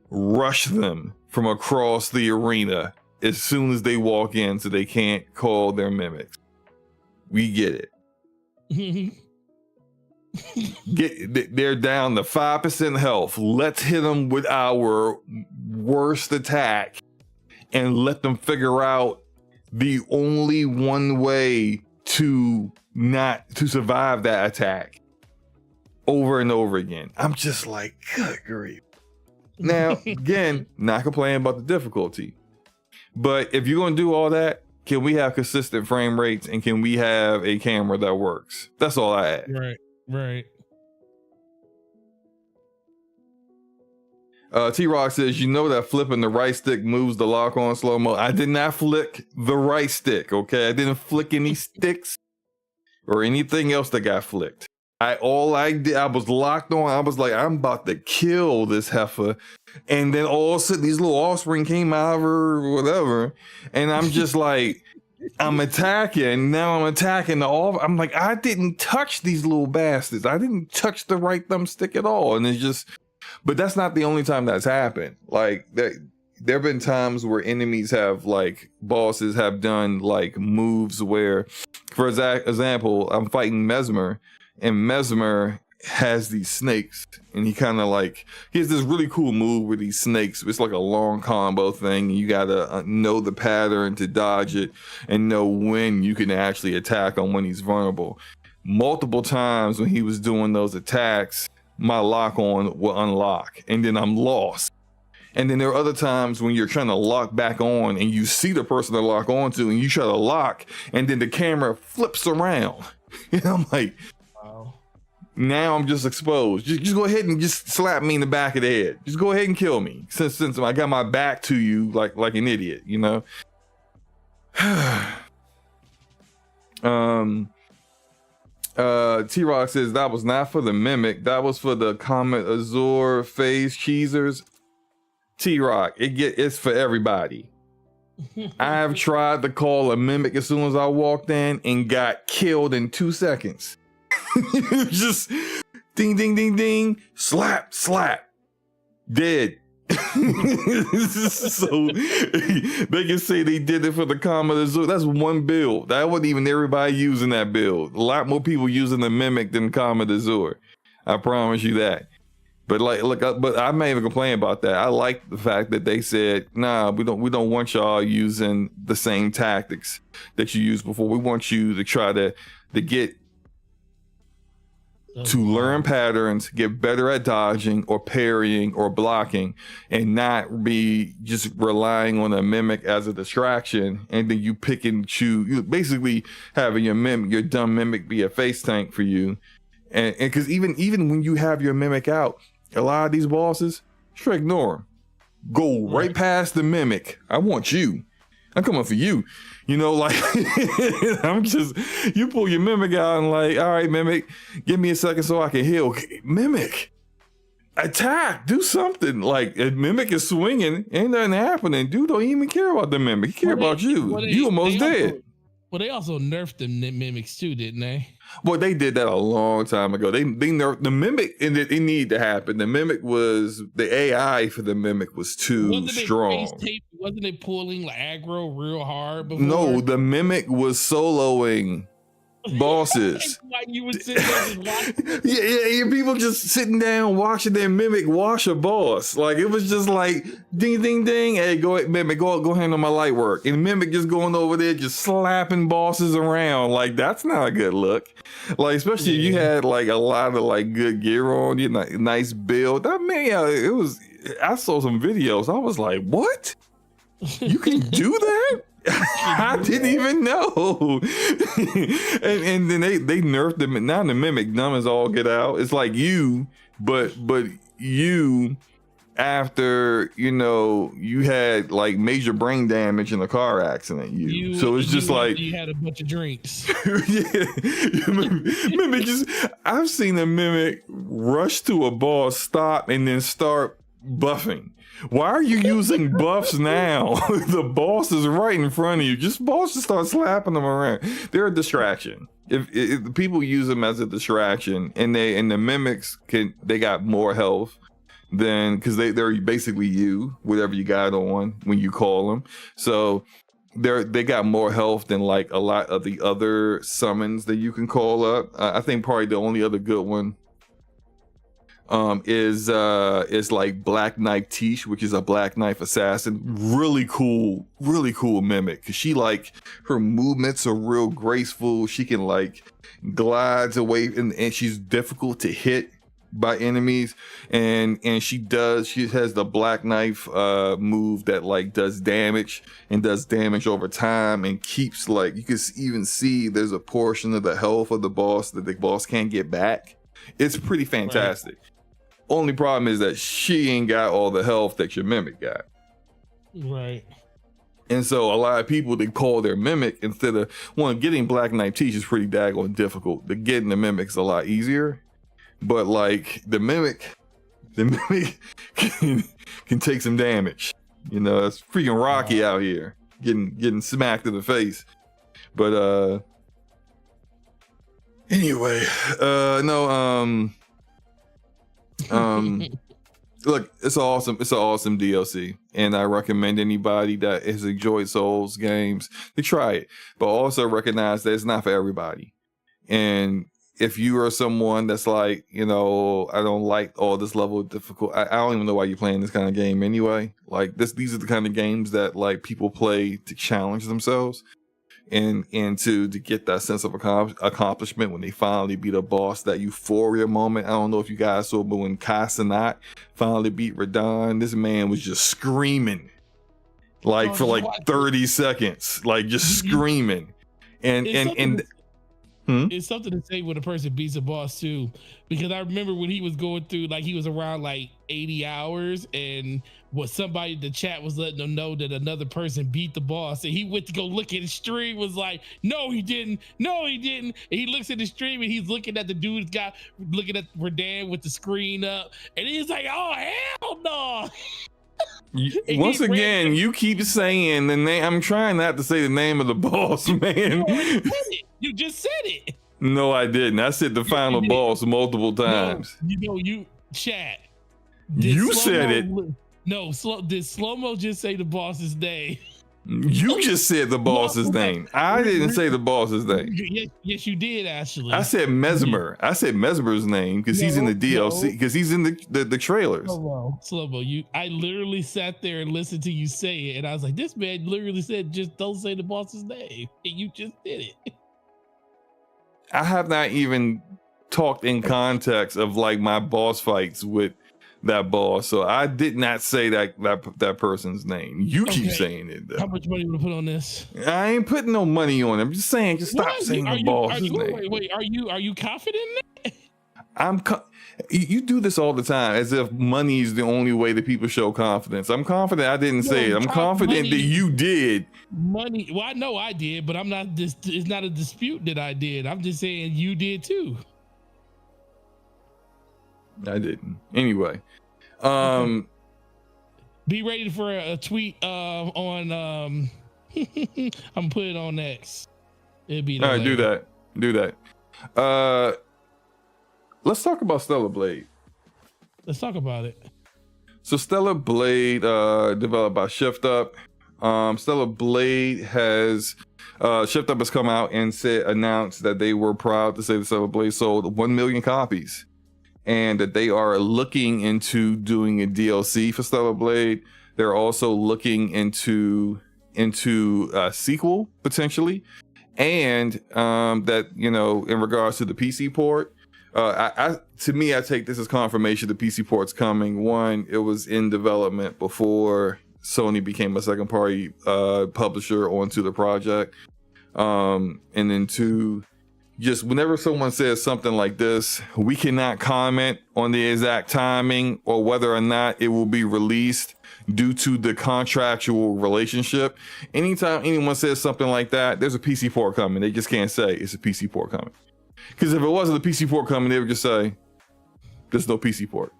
rush them from across the arena as soon as they walk in, so they can't call their mimics. We get it." They're down to 5% health. Let's hit them with our worst attack and let them figure out the only one way to survive that attack over and over again. I'm just like, good grief. Now, again, not complaining about the difficulty, but if you're going to do all that, can we have consistent frame rates and can we have a camera that works? That's all I ask. Right. T-Rock says, you know that flipping the right stick moves the lock on slow-mo. I did not flick the right stick, okay? I didn't flick any sticks or anything else that got flicked. All I did, I was locked on. I was like, I'm about to kill this heifer. And then all of a sudden, these little offspring came out of her or whatever. And I'm just like, I'm attacking. Now I'm attacking the off. I'm like, I didn't touch these little bastards. I didn't touch the right thumbstick at all. And it's just, but that's not the only time that's happened. Like there have been times where enemies have, like, bosses have done like moves where, for example, I'm fighting Mesmer, and Mesmer has these snakes, and he has this really cool move with these snakes. It's like a long combo thing. You gotta know the pattern to dodge it and know when you can actually attack him when he's vulnerable. Multiple times when he was doing those attacks, my lock on will unlock, and then I'm lost. And then there are other times when you're trying to lock back on and you see the person to lock onto and you try to lock, and then the camera flips around. And I'm like, wow. Now I'm just exposed. Just go ahead and just slap me in the back of the head. Just go ahead and kill me. Since I got my back to you like an idiot, you know? T-Rock says that was not for the mimic. That was for the Comet Azure phase cheesers. T-Rock, it's for everybody. I have tried to call a mimic as soon as I walked in and got killed in 2 seconds. Just ding, ding, ding, ding, slap, slap, dead. So they can say they did it for the Comet Azure. That's one build. That wasn't even everybody using that build. A lot more people using the mimic than Comet Azure. I promise you that. But but I'm not even complaining about that. I like the fact that they said, nah, we don't want y'all using the same tactics that you used before. We want you to try to get to learn patterns, get better at dodging or parrying or blocking, and not be just relying on a mimic as a distraction. And then you pick and choose. You basically having your dumb mimic be a face tank for you. And because even when you have your mimic out, a lot of these bosses, sure, ignore them. Go right past the mimic. I want you. I'm coming for you. You know, like, you pull your mimic out and like, all right, mimic, give me a second so I can heal. Mimic, attack, do something. Like, a mimic is swinging, ain't nothing happening. Dude don't even care about the mimic. He care about you. You almost dead. Well, they also nerfed the mimics too, didn't they? Well, they did that a long time ago. They nerfed the mimic, and it needed to happen. The mimic was, the AI for the mimic was too strong. Wasn't it pulling like aggro real hard before? No, the mimic was soloing bosses. Like you were sitting there just watching. Yeah, people just sitting down watching their mimic wash a boss. Like, it was just like ding, ding, ding. Hey, go ahead, mimic, go handle my light work. And mimic just going over there, just slapping bosses around. Like, that's not a good look. Like, especially if you had like a lot of like good gear on, you know, nice build. I mean, it was. I saw some videos. I was like, what? You can do that? I didn't even know. and then they nerfed them. Now the mimic dumb as all get out. It's like you, but you, after you had like major brain damage in a car accident. So it's just like you had a bunch of drinks. Yeah, mimic just. I've seen a mimic rush to a boss, stop, and then start buffing. Why are you using buffs now? The boss is right in front of you. Just start slapping them around. They're a distraction. If people use them as a distraction, and the mimics they got more health than, because they're basically you, whatever you got on when you call them. So they got more health than like a lot of the other summons that you can call up. I think probably the only other good one is like Black Knife Tish, which is a Black Knife assassin. Really cool mimic, because she, like, her movements are real graceful. She can like glides away, and she's difficult to hit by enemies, and she has the Black Knife move that like does damage over time, and keeps, like, you can even see there's a portion of the health of the boss that the boss can't get back. It's pretty fantastic. Right. Only problem is that she ain't got all the health that your mimic got. Right. And so a lot of people, they call their mimic instead of getting Black Knife Teach is pretty daggone difficult. Getting the mimic's a lot easier. But like the mimic can take some damage. It's freaking rocky out here, getting smacked in the face. But anyway, look, it's an awesome DLC, and I recommend anybody that has enjoyed Souls games to try it, but also recognize that it's not for everybody. And if you are someone that's like, I don't like all this level of difficult, I don't even know why you're playing this kind of game anyway. Like these are the kind of games that like people play to challenge themselves. And to get that sense of accomplishment when they finally beat a boss, that euphoria moment. I don't know if you guys saw, but when Kai Cenat finally beat Radon, this man was just screaming, like for like 30 seconds, like just screaming. It's something to say when a person beats a boss too, because I remember when he was going through, like, he was around like 80 hours, and somebody in the chat was letting them know that another person beat the boss, and he went to go look at his stream, was like, no he didn't, and he looks at the stream and he's looking at the dude's guy looking at Radan with the screen up, and he's like, oh hell no. Once again, you keep saying the name. I'm trying not to say the name of the boss, man. You just said it. No, I didn't. I said the final boss multiple times. You chat. You said it. No, did Slow-Mo just say the boss's name? You just said the boss's name. I didn't say the boss's name. Yes, you did, actually. I said Mesmer. I said Mesmer's name because he's in the DLC, because he's in the trailers. Slow-Mo, I literally sat there and listened to you say it, and I was like, this man literally said, just don't say the boss's name. And you just did it. I have not even talked in context of like my boss fights with that boss, so I did not say that person's name. You keep saying it though. How much money would I put on this? I ain't putting no money on it. I'm just saying, just stop saying the boss's name. Wait, are you confident in that? You do this all the time, as if money is the only way that people show confidence. I'm confident I didn't say it. I'm confident that you did. Money. Well, I know I did, but I'm not. It's not a dispute that I did. I'm just saying you did too. I didn't. Anyway, be ready for a tweet on I'm gonna put it on X. It'll be all right. Later. Do that. Let's talk about Stellar Blade. Let's talk about it. So Stellar Blade, developed by Shift Up. Stellar Blade has Shift Up has come out and announced that they were proud to say that Stellar Blade sold 1 million copies, and that they are looking into doing a DLC for Stellar Blade. They're also looking into a sequel potentially, and that, in regards to the PC port, I take this as confirmation the PC port's coming. One, it was in development before Sony became a second party publisher onto the project. And then 2, just whenever someone says something like this, we cannot comment on the exact timing or whether or not it will be released due to the contractual relationship. Anytime anyone says something like that, there's a PC port coming. They just can't say it's a PC port coming. Because if it wasn't a PC port coming, they would just say there's no PC port.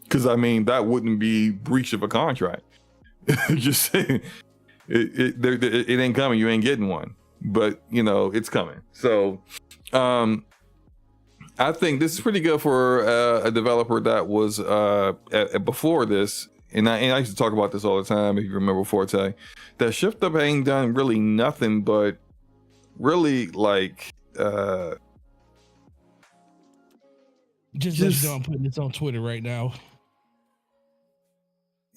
Because I mean, that wouldn't be breach of a contract. Just saying, it ain't coming. You ain't getting one. But you know it's coming. So I think this is pretty good for a developer that was before this, and I used to talk about this all the time. If you remember Forte, that Shift Up ain't done really nothing but really like just let you know I'm putting this on Twitter right now.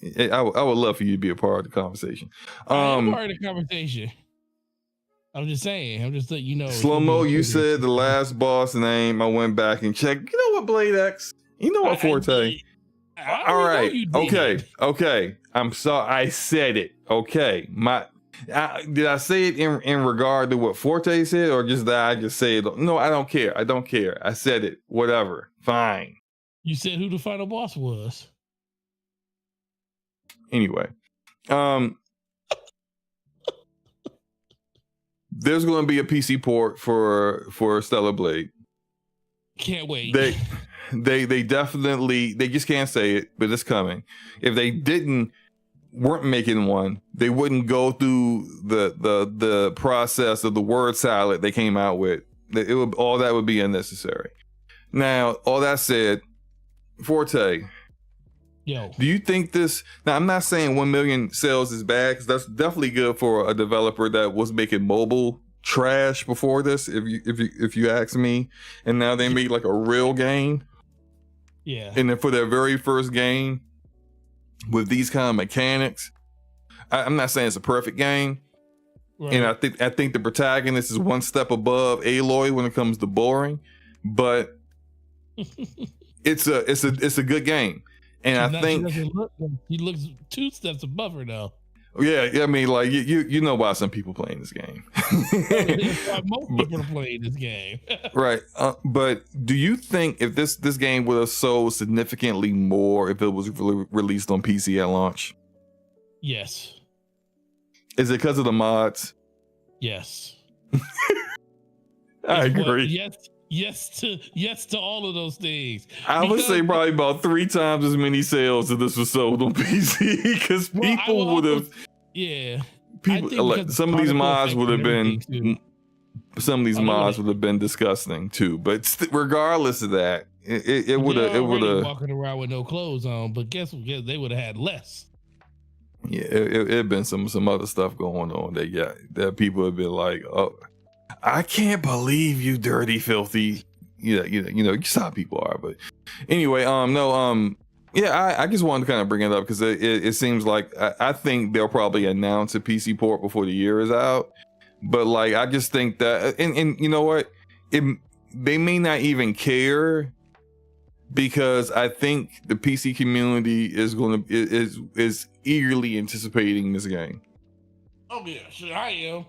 I would love for you to be a part of the conversation. I'm part of the conversation. I'm just saying. I'm just letting you know. Slow Mo, you said the last boss name. I went back and checked. You know what, Blade X? You know what, Forte? All right. Okay. I'm sorry. I said it. Okay. Did I say it in regard to what Forte said, or just that I just say it? No, I don't care. I said it. Whatever. Fine. You said who the final boss was. Anyway, there's going to be a PC port for Stellar Blade. Can't wait. They definitely, they just can't say it, but it's coming. If they weren't making one, they wouldn't go through the process of the word salad they came out with. All that would be unnecessary. Now, all that said, Forte. Yo. Do you think this? Now, I'm not saying 1 million sales is bad, because that's definitely good for a developer that was making mobile trash before this. If you ask me, and now they made like a real game. Yeah. And then for their very first game with these kind of mechanics, I'm not saying it's a perfect game. Right. And I think the protagonist is one step above Aloy when it comes to boring, but it's a good game. And I think he looks 2 steps above her though. Yeah, I mean, like you know why some people playing this game. Most people are playing this game, right? But do you think if this game would have sold significantly more if it was released on PC at launch? Yes. Is it because of the mods? Yes. I agree. Yes to all of those things. I would say probably about 3 times as many sales if this was sold on PC, because people would have. Yeah. People like some of these mods would have been. Some of these mods would have been disgusting too, but regardless of that, it would have. Walking around with no clothes on, but guess what? They would have had less. Yeah, it had been some other stuff going on that people would be like, oh. I can't believe you dirty, filthy. You saw how people are. But anyway, I just wanted to kind of bring it up because it seems like I think they'll probably announce a PC port before the year is out. But like, I just think that, and you know what, they may not even care, because I think the PC community is eagerly anticipating this game. Oh yeah, sure I am.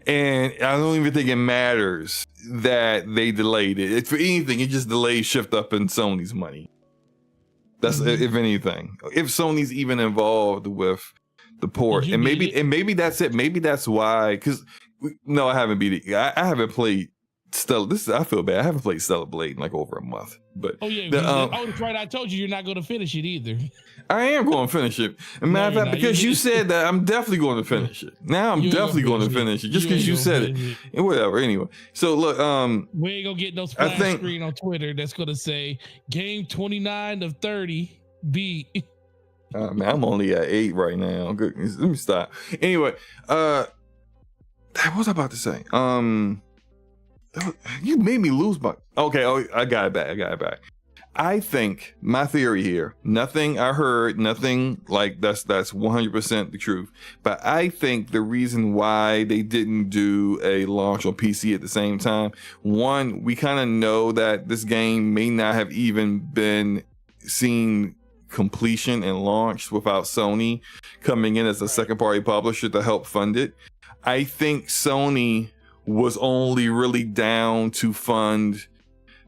And I don't even think it matters that they delayed it. If for anything, it just delays Shift Up and Sony's money. That's if anything. If Sony's even involved with the port, and maybe that's it. Maybe that's why. Because no, I haven't beat it. I haven't played Stella. I feel bad. I haven't played Stellar Blade in like over a month. But that's right. I told you you're not going to finish it either. I am going to finish it. Matter of fact, because you said that, I'm definitely going to finish it. Now I'm definitely going to finish it just because you said it. And whatever. Anyway, so look, we ain't gonna get no splash screen on Twitter that's gonna say game 29 of 30 beat. Man, I'm only at 8 right now. Good. Let me stop. Anyway, what was I about to say? You made me lose my. Okay, I got it back. I think my theory here, nothing I heard, nothing like that's 100% the truth. But I think the reason why they didn't do a launch on PC at the same time, one, we kind of know that this game may not have even been seen completion and launch without Sony coming in as a second party publisher to help fund it. I think Sony was only really down to fund.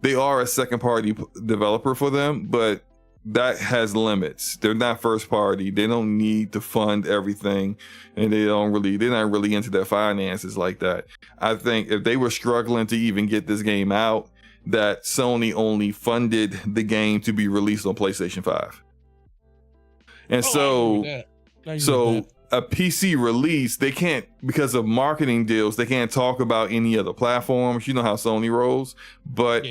They are a second party developer for them, but that has limits. They're not first party. They don't need to fund everything, and they're not really into their finances like that. I think if they were struggling to even get this game out, that Sony only funded the game to be released on PlayStation 5. And so a PC release, they can't, because of marketing deals, they can't talk about any other platforms. You know how Sony rolls, but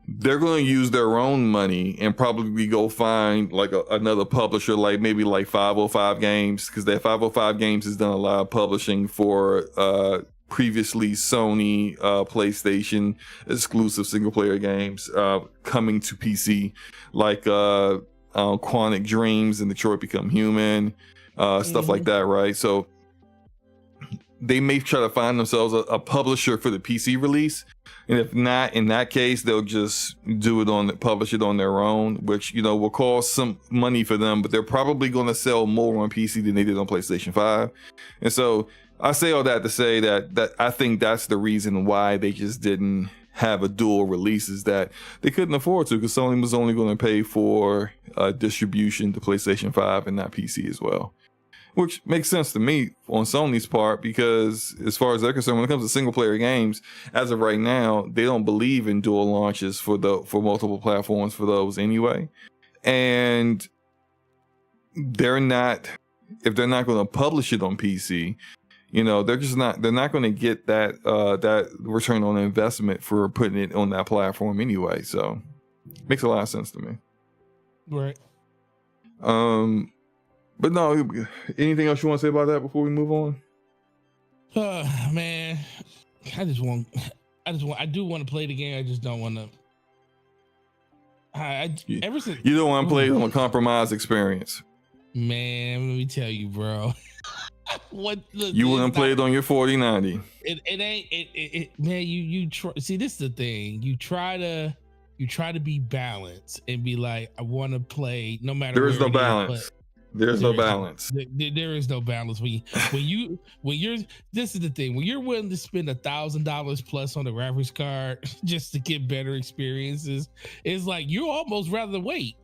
they're going to use their own money and probably go find like another publisher, like maybe like 505 Games, because that 505 Games has done a lot of publishing for previously Sony PlayStation exclusive single player games coming to PC, like Quantic Dreams and Detroit Become Human, stuff like that, right? So they may try to find themselves a publisher for the PC release, and if not, in that case, they'll just publish it on their own, which, you know, will cost some money for them, but they're probably going to sell more on PC than they did on PlayStation 5. And so I say all that to say that I think that's the reason why they just didn't have a dual release, is that they couldn't afford to, because Sony was only going to pay for distribution to PlayStation 5 and not PC as well. Which makes sense to me on Sony's part, because as far as they're concerned, when it comes to single player games, as of right now, they don't believe in dual launches for multiple platforms for those anyway. And if they're not going to publish it on PC, you know, they're not going to get that return on investment for putting it on that platform anyway. So makes a lot of sense to me. Right. But no, anything else you want to say about that before we move on? Man, I do want to play the game. I just don't want to. Ever since you don't want to play it on a compromised experience. Man, let me tell you, bro. You wouldn't play it on your 4090. It ain't man, you try, see, this is the thing. You try to be balanced and be like, I want to play no matter. There is no balance. There's no balance. There is no balance when you're. This is the thing. When you're willing to spend $1,000 plus on a graphics card just to get better experiences, it's like you almost rather wait.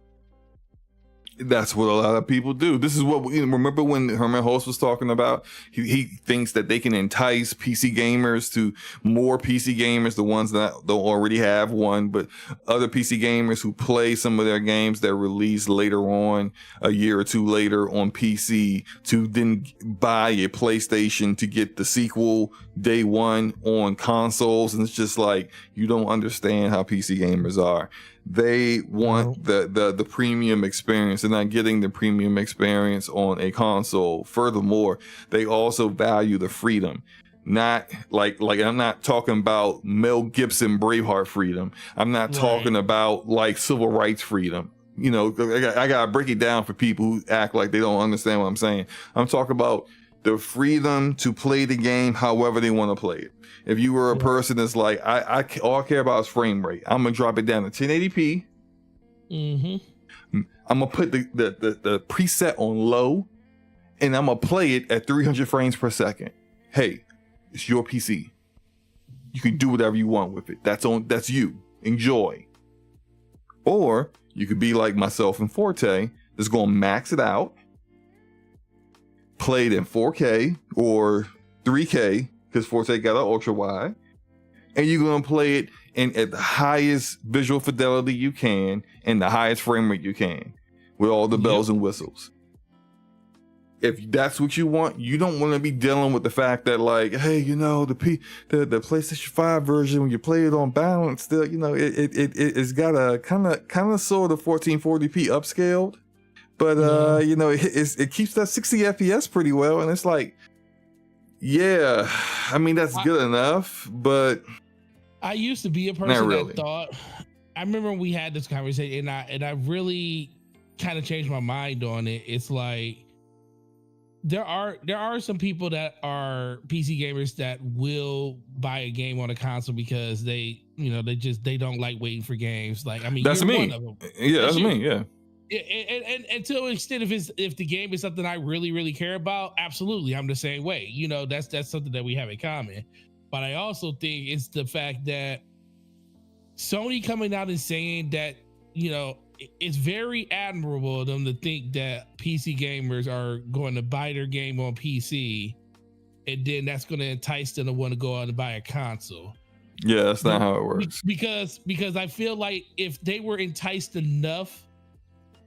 That's what a lot of people do. This is what remember when Herman Hulst was talking about. He thinks that they can entice PC gamers to more PC gamers, the ones that don't already have one, but other PC gamers who play some of their games that release later on, a year or two later on PC, to then buy a PlayStation to get the sequel day one on consoles. And it's just like, you don't understand how PC gamers are. They want the premium experience. They're not getting the premium experience on a console. Furthermore, they also value the freedom. Not like I'm not talking about Mel Gibson Braveheart freedom. I'm not talking about like civil rights freedom. You know, I gotta break it down for people who act like they don't understand what I'm saying. I'm talking about the freedom to play the game however they want to play it. If you were a person that's like, all I care about is frame rate, I'm gonna drop it down to 1080p. I'm gonna put the preset on low, and I'm gonna play it at 300 frames per second. Hey, it's your PC. You can do whatever you want with it. That's you. Enjoy. Or you could be like myself and Forte, that's gonna max it out, play it in 4K or 3K, because Forte got an ultra wide, and you're gonna play it at the highest visual fidelity you can and the highest frame rate you can, with all the bells and whistles. If that's what you want, you don't want to be dealing with the fact that, like, hey, you know, the PlayStation 5 version, when you play it on balance, still, you know, it's got a kind of sort of 1440p upscaled, but you know, it keeps that 60 FPS pretty well, and it's like, yeah, I mean, that's good enough, but I used to be a person that thought. I remember we had this conversation, and I really kind of changed my mind on it. It's like there are some people that are PC gamers that will buy a game on a console because they don't like waiting for games. Like, I mean, that's me. One of them. Yeah, that's me. Yeah. And to an extent, if the game is something I really really care about, absolutely, I'm the same way. You know, that's something that we have in common. But I also think it's the fact that Sony coming out and saying that, you know, it's very admirable of them to think that PC gamers are going to buy their game on PC, and then that's going to entice them to want to go out and buy a console. Yeah, that's not how it works. Because I feel like if they were enticed enough,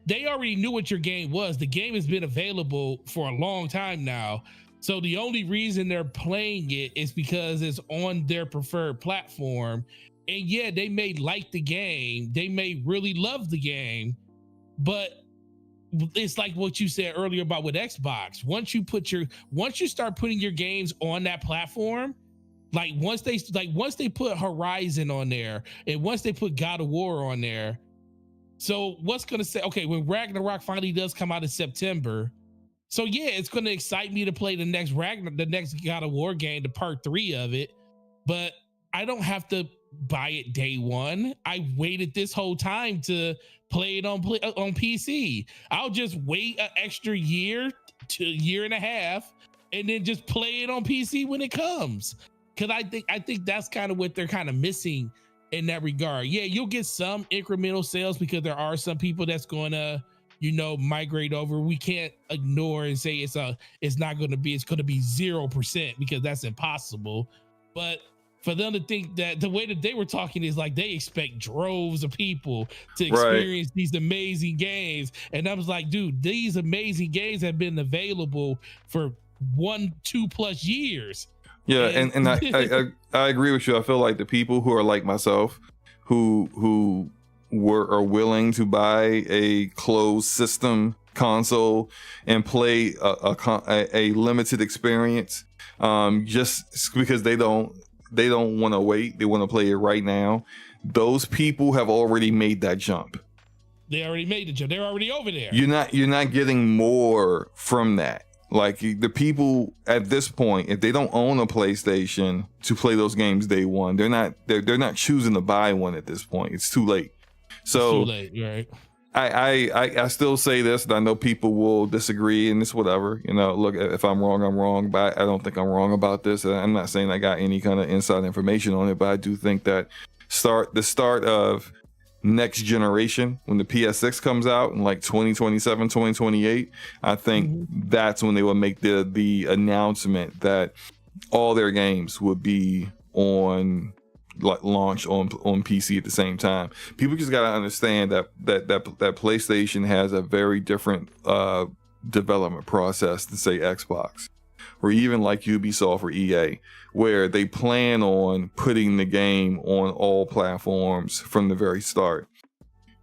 they already knew what your game was. The game has been available for a long time now. So the only reason they're playing it is because it's on their preferred platform. And yeah, they may like the game, they may really love the game, but it's like what you said earlier about with Xbox. Once you start putting your games on that platform, like once they put Horizon on there, and once they put God of War on there, so what's gonna say, okay, when Ragnarok finally does come out in September, so yeah, it's gonna excite me to play the next God of War game, the part 3 of it, but I don't have to buy it day one. I waited this whole time to play it on PC. I'll just wait an extra year to year and a half, and then just play it on PC when it comes. Because I think that's kind of what they're kind of missing in that regard. Yeah, you'll get some incremental sales because there are some people that's going to, you know, migrate over. We can't ignore and say it's going to be 0% because that's impossible. But for them to think that the way that they were talking is like they expect droves of people to experience these amazing games. And I was like, dude, these amazing games have been available for 1-2+ years. Yeah, and I agree with you. I feel like the people who are like myself, who are willing to buy a closed system console and play a limited experience, just because they don't want to wait, they want to play it right now. Those people have already made that jump. They already made the jump. They're already over there. You're not getting more from that. Like the people at this point, if they don't own a PlayStation to play those games day one, they're not choosing to buy one at this point. It's too late. So it's too late, right? I still say this, and I know people will disagree, and it's whatever. You know, look, if I'm wrong, I'm wrong, but I don't think I'm wrong about this. I'm not saying I got any kind of inside information on it, but I do think that the start of next generation, when the PS6 comes out in like 2027, 2028, I think that's when they will make the announcement that all their games would be on, like, launch on PC at the same time. People just got to understand that PlayStation has a very different development process than, say, Xbox, or even like Ubisoft or EA, where they plan on putting the game on all platforms from the very start.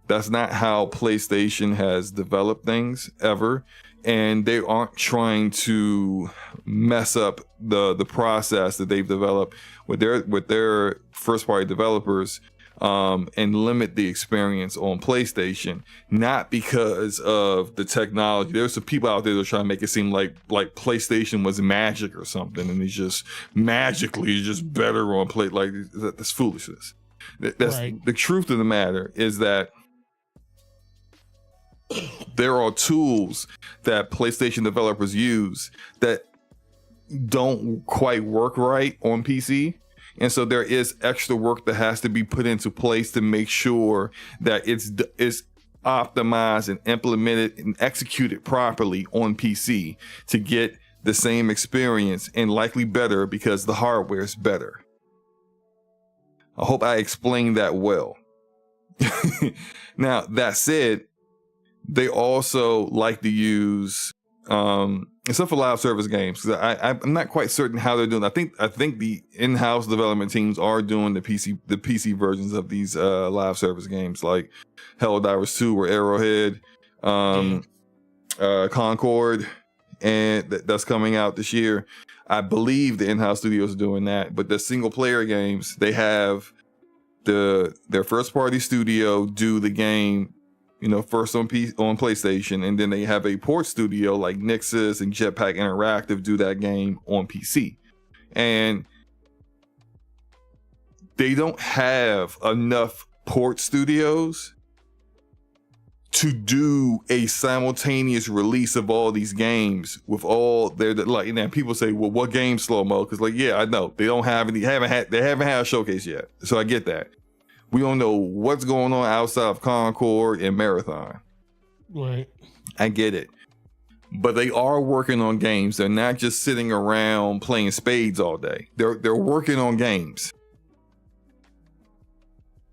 That's not how PlayStation has developed things ever, and they aren't trying to mess up the process that they've developed with their first party developers, and limit the experience on PlayStation, not because of the technology. There's some people out there that are trying to make it seem like PlayStation was magic or something, and it's just magically just better on play. Like, that's foolishness. That's right. The truth of the matter is that there are tools that PlayStation developers use that don't quite work right on PC. And so there is extra work that has to be put into place to make sure that it's optimized and implemented and executed properly on PC to get the same experience, and likely better because the hardware is better. I hope I explained that well. Now, that said, they also like to use, except for live service games, because I'm not quite certain how they're doing. I think the in-house development teams are doing the PC versions of these live service games, like Helldivers 2 or Arrowhead, Concord, and that's coming out this year. I believe the in-house studios are doing that, but the single player games, they have their first party studio do the game, you know, first on PlayStation, and then they have a port studio like Nixxes and Jetpack Interactive do that game on PC. And they don't have enough port studios to do a simultaneous release of all these games with all their, like, and then people say, well, what game's slow mo? Because, like, yeah, I know they don't have any, they haven't had a showcase yet, so I get that. We don't know what's going on outside of Concord and Marathon. Right. I get it. But they are working on games. They're not just sitting around playing spades all day. They're working on games.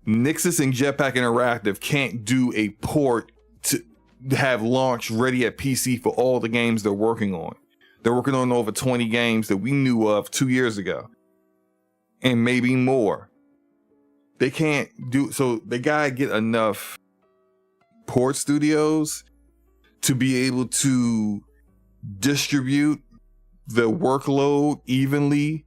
Nixxes and Jetpack Interactive can't do a port to have launch ready at PC for all the games they're working on. They're working on over 20 games that we knew of 2 years ago. And maybe more. They can't do, so they gotta get enough port studios to be able to distribute the workload evenly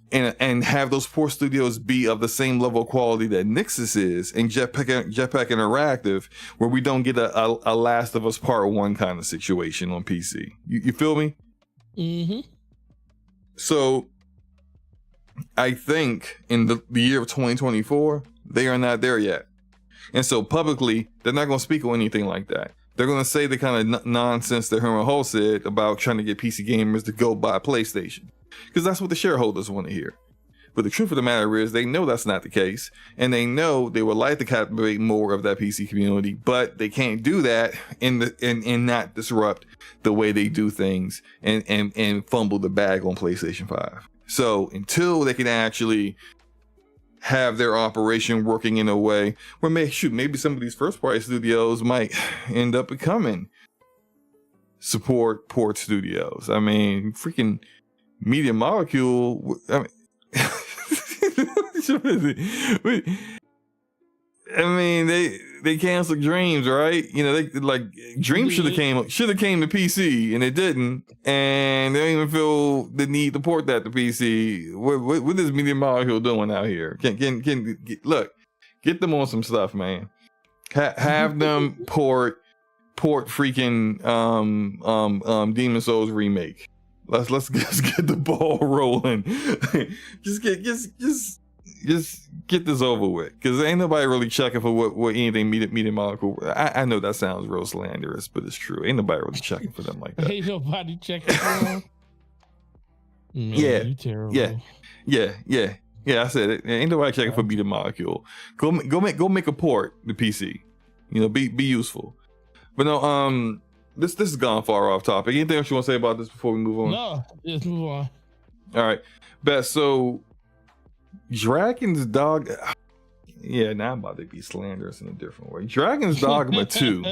and have those port studios be of the same level of quality that Nixxes is and Jetpack Interactive, where we don't get a Last of Us Part 1 kind of situation on PC. You feel me? Mm-hmm. So I think in the year of 2024, they are not there yet. And so publicly, they're not going to speak on anything like that. They're going to say the kind of nonsense that Herman Hull said about trying to get PC gamers to go buy a PlayStation. Because that's what the shareholders want to hear. But the truth of the matter is they know that's not the case. And they know they would like to captivate more of that PC community, but they can't do that and not disrupt the way they do things and fumble the bag on PlayStation 5. So until they can actually have their operation working in a way where maybe some of these first party studios might end up becoming support port studios. I mean, freaking Media Molecule. I mean, they canceled Dreams, right? You know, they like Dreams should have came to PC and it didn't, and they don't even feel the need to port that to PC. What is Media Molecule doing out here? Can look, get them on some stuff, man. Have them port freaking Demon Souls remake. Let's get the ball rolling. just get this over with, because ain't nobody really checking for what anything Media Molecule. I know that sounds real slanderous, but it's true. Ain't nobody really checking for them like that. Ain't nobody checking for them. Man, yeah, you terrible. Yeah. I said it. Ain't nobody checking for Media Molecule. Go make a port to PC. You know, be useful. But no, this has gone far off topic. Anything else you want to say about this before we move on? No, just move on. All right, Beth. So, Dragon's Dog. Yeah, now I'm about to be slanderous in a different way. Dragon's Dogma 2.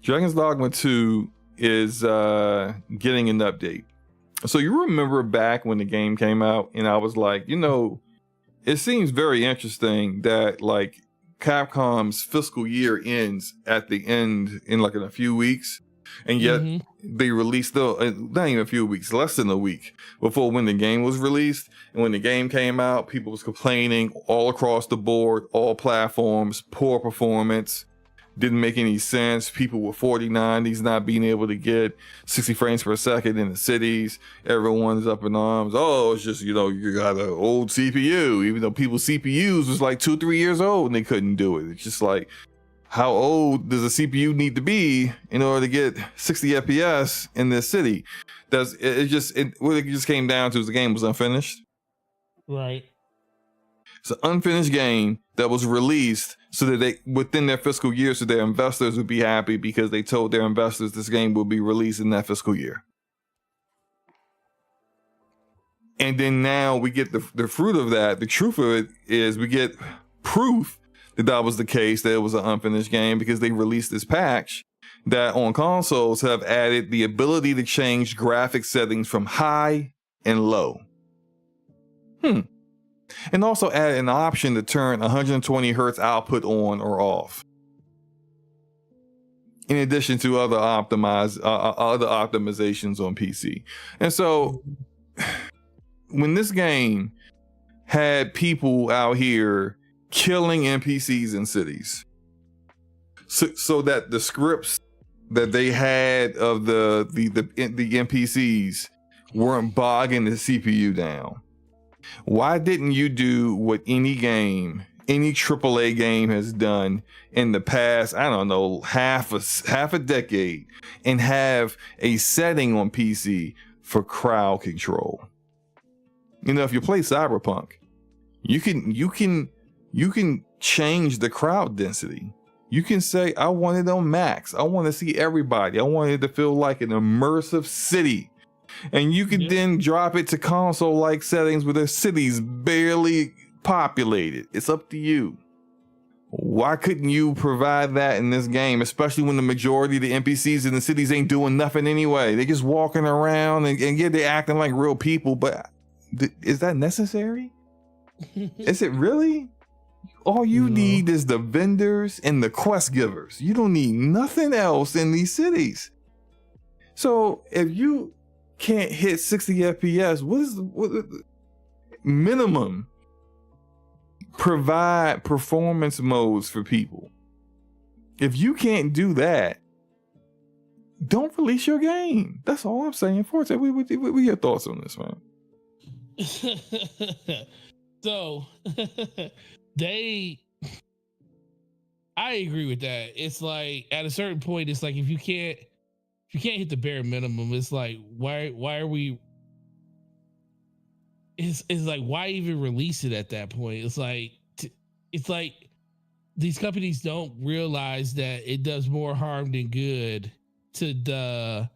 Dragon's Dogma 2 is getting an update. So you remember back when the game came out, and I was like, you know, it seems very interesting that like Capcom's fiscal year ends at the end in a few weeks, and yet they released not even a few weeks, less than a week before when the game was released. And when the game came out, people was complaining all across the board, all platforms, poor performance, didn't make any sense. People with 4090s not being able to get 60 frames per second in the cities. Everyone's up in arms. Oh, it's just, you know, you got an old CPU, even though people's CPUs was like 2-3 years old and they couldn't do it. It's just like, how old does a CPU need to be in order to get 60 FPS in this city? What it just came down to is the game was unfinished. Right. It's an unfinished game that was released so that they, within their fiscal year, so their investors would be happy because they told their investors this game will be released in that fiscal year. And then now we get the fruit of that. The truth of it is we get proof that was the case, that it was an unfinished game, because they released this patch that on consoles have added the ability to change graphic settings from high and low. And also add an option to turn 120 hertz output on or off, in addition to other optimizations on PC. And so when this game had people out here killing NPCs in cities, so that the scripts that they had of the NPCs weren't bogging the CPU down, why didn't you do what any game any AAA game has done in the past, I don't know, half a decade, and have a setting on PC for crowd control. You know, if you play Cyberpunk, you can change the crowd density. You can say, I want it on max. I want to see everybody. I want it to feel like an immersive city. And you can then drop it to console-like settings where the city's barely populated. It's up to you. Why couldn't you provide that in this game, especially when the majority of the NPCs in the cities ain't doing nothing anyway? They're just walking around and yeah, they're acting like real people, but is that necessary? Is it really? All you need is the vendors and the quest givers. You don't need nothing else in these cities. So if you can't hit 60 FPS, what is the minimum? Provide performance modes for people. If you can't do that, don't release your game. That's all I'm saying. Forte, what your thoughts on this, man? So I agree with that. It's like at a certain point, it's like if you can't hit the bare minimum, it's like why are we? It's like why even release it at that point? It's like these companies don't realize that it does more harm than good to the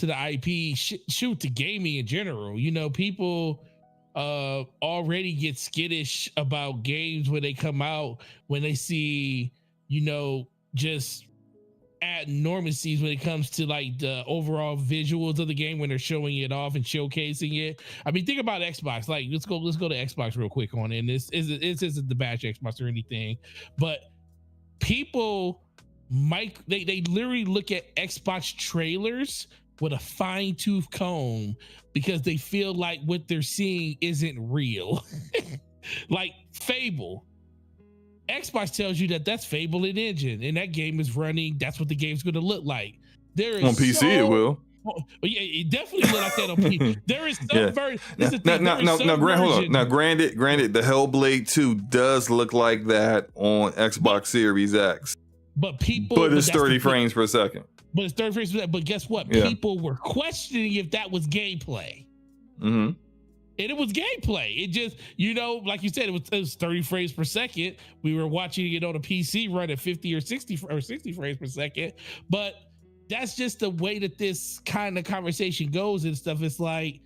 IP. Shoot, to gaming in general. You know, people already get skittish about games when they come out, when they see, you know, just abnormalities when it comes to like the overall visuals of the game when they're showing it off and showcasing it. I mean, think about Xbox. Like, let's go to Xbox real quick on it. And this isn't the bash Xbox or anything, but people they literally look at Xbox trailers with a fine-tooth comb because they feel like what they're seeing isn't real. Like Fable. Xbox tells you that that's Fable in engine and that game is running. That's what the game's going to look like. There is on PC, it will. Yeah, it definitely look like that on PC. There is some version. Now, granted, the Hellblade 2 does look like that on Xbox Series X. But it's 30 frames per second. But it's 30 frames per second. But guess what? Yeah. People were questioning if that was gameplay. Mm-hmm. And it was gameplay. It just, you know, like you said, it was 30 frames per second. We were watching it on a PC run at 50 or 60 frames per second. But that's just the way that this kind of conversation goes and stuff. It's like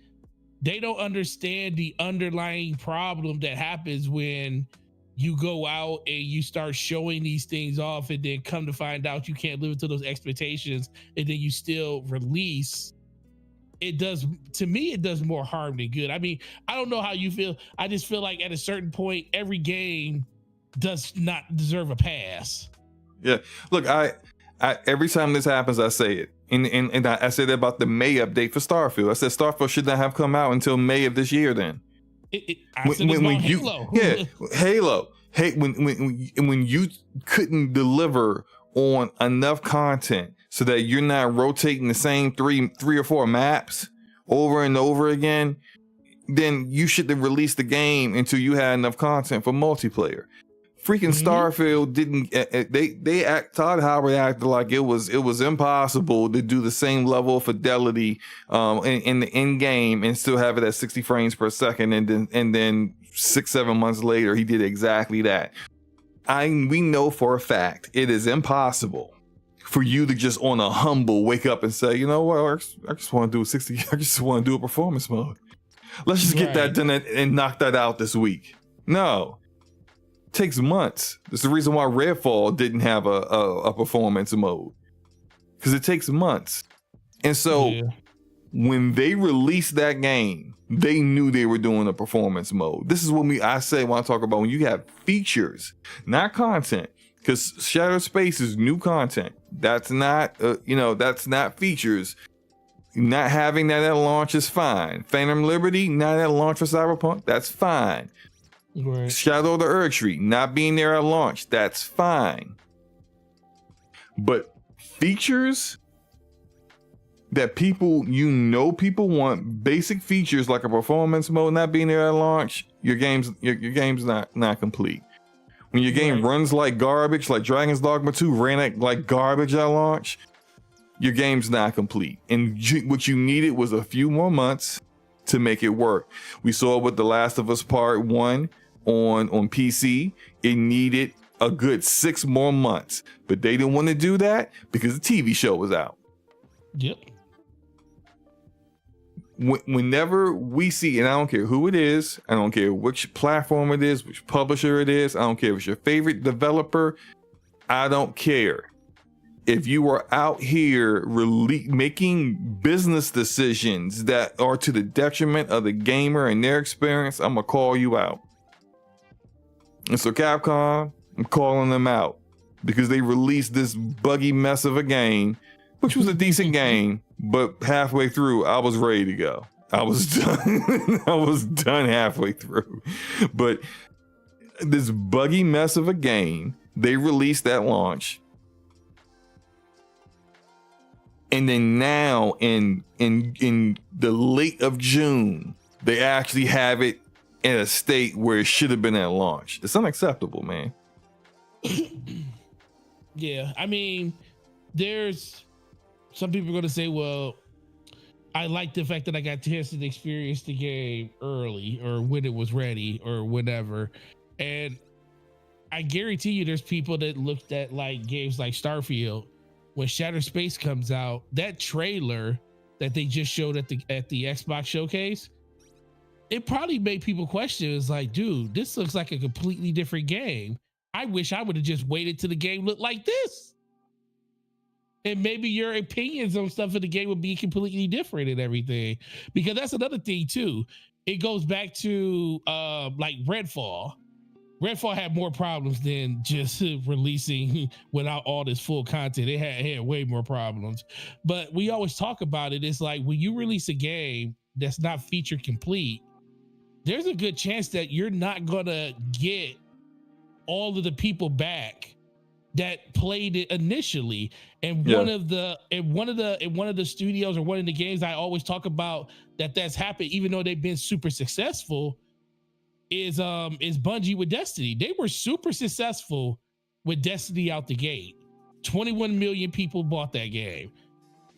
they don't understand the underlying problem that happens when you go out and you start showing these things off and then come to find out you can't live up to those expectations and then you still release. It does, to me, it does more harm than good. I mean, I don't know how you feel. I just feel like at a certain point, every game does not deserve a pass. Yeah. Look, I every time this happens, I say it. And I said about the May update for Starfield. I said Starfield should not have come out until May of this year then. Halo. Yeah, Halo. Hey, when you couldn't deliver on enough content so that you're not rotating the same three or four maps over and over again, then you should have released the game until you had enough content for multiplayer. Freaking Starfield didn't. Todd Howard acted like it was impossible to do the same level of fidelity in the end game and still have it at 60 frames per second. And then 6-7 months later, he did exactly that. We know for a fact it is impossible for you to just on a humble wake up and say, you know what, I just want to do 60. I just want to do a performance mode. Let's just get that done and knock that out this week. No. Takes months. That's the reason why Redfall didn't have a performance mode, because it takes months. And so when they released that game, they knew they were doing a performance mode. This is what I say when I talk about when you have features, not content, because Shattered Space is new content. That's not that's not features. Not having that at launch is fine. Phantom Liberty not at launch for Cyberpunk, that's fine. Right. Shadow of the Erdtree not being there at launch, that's fine. But features that people want, basic features like a performance mode not being there at launch, your game's not complete. When your game Right. runs like garbage, like Dragon's Dogma 2 ran like garbage at launch, your game's not complete. And what you needed was a few more months to make it work. We saw it with The Last of Us Part 1 on PC. It needed a good 6 more months, but they didn't want to do that because the TV show was out. Yep. Whenever we see, and I don't care who it is, I don't care which platform it is, which publisher it is, I don't care if it's your favorite developer, I don't care. If you are out here making business decisions that are to the detriment of the gamer and their experience, I'm gonna call you out. And so Capcom, I'm calling them out because they released this buggy mess of a game, which was a decent game, but halfway through, I was ready to go. I was done. I was done halfway through. But this buggy mess of a game, they released at launch. And then now in the late of June, they actually have it in a state where it should have been at launch. It's unacceptable, man. Yeah, I mean, there's some people are going to say, well, I like the fact that I got a chance to experience the game early or when it was ready or whatever. And I guarantee you there's people that looked at like games like Starfield. When Shattered Space comes out, that trailer that they just showed at the Xbox showcase, it probably made people question. It's like, dude, this looks like a completely different game. I wish I would have just waited till the game looked like this. And maybe your opinions on stuff in the game would be completely different and everything. Because that's another thing too. It goes back to like Redfall. Redfall had more problems than just releasing without all this full content. It had way more problems. But we always talk about it. It's like when you release a game that's not feature complete, there's a good chance that you're not gonna get all of the people back that played it initially. And one of the studios or one of the games I always talk about that's happened, even though they've been super successful, is Bungie with Destiny. They were super successful with Destiny out the gate. 21 million people bought that game.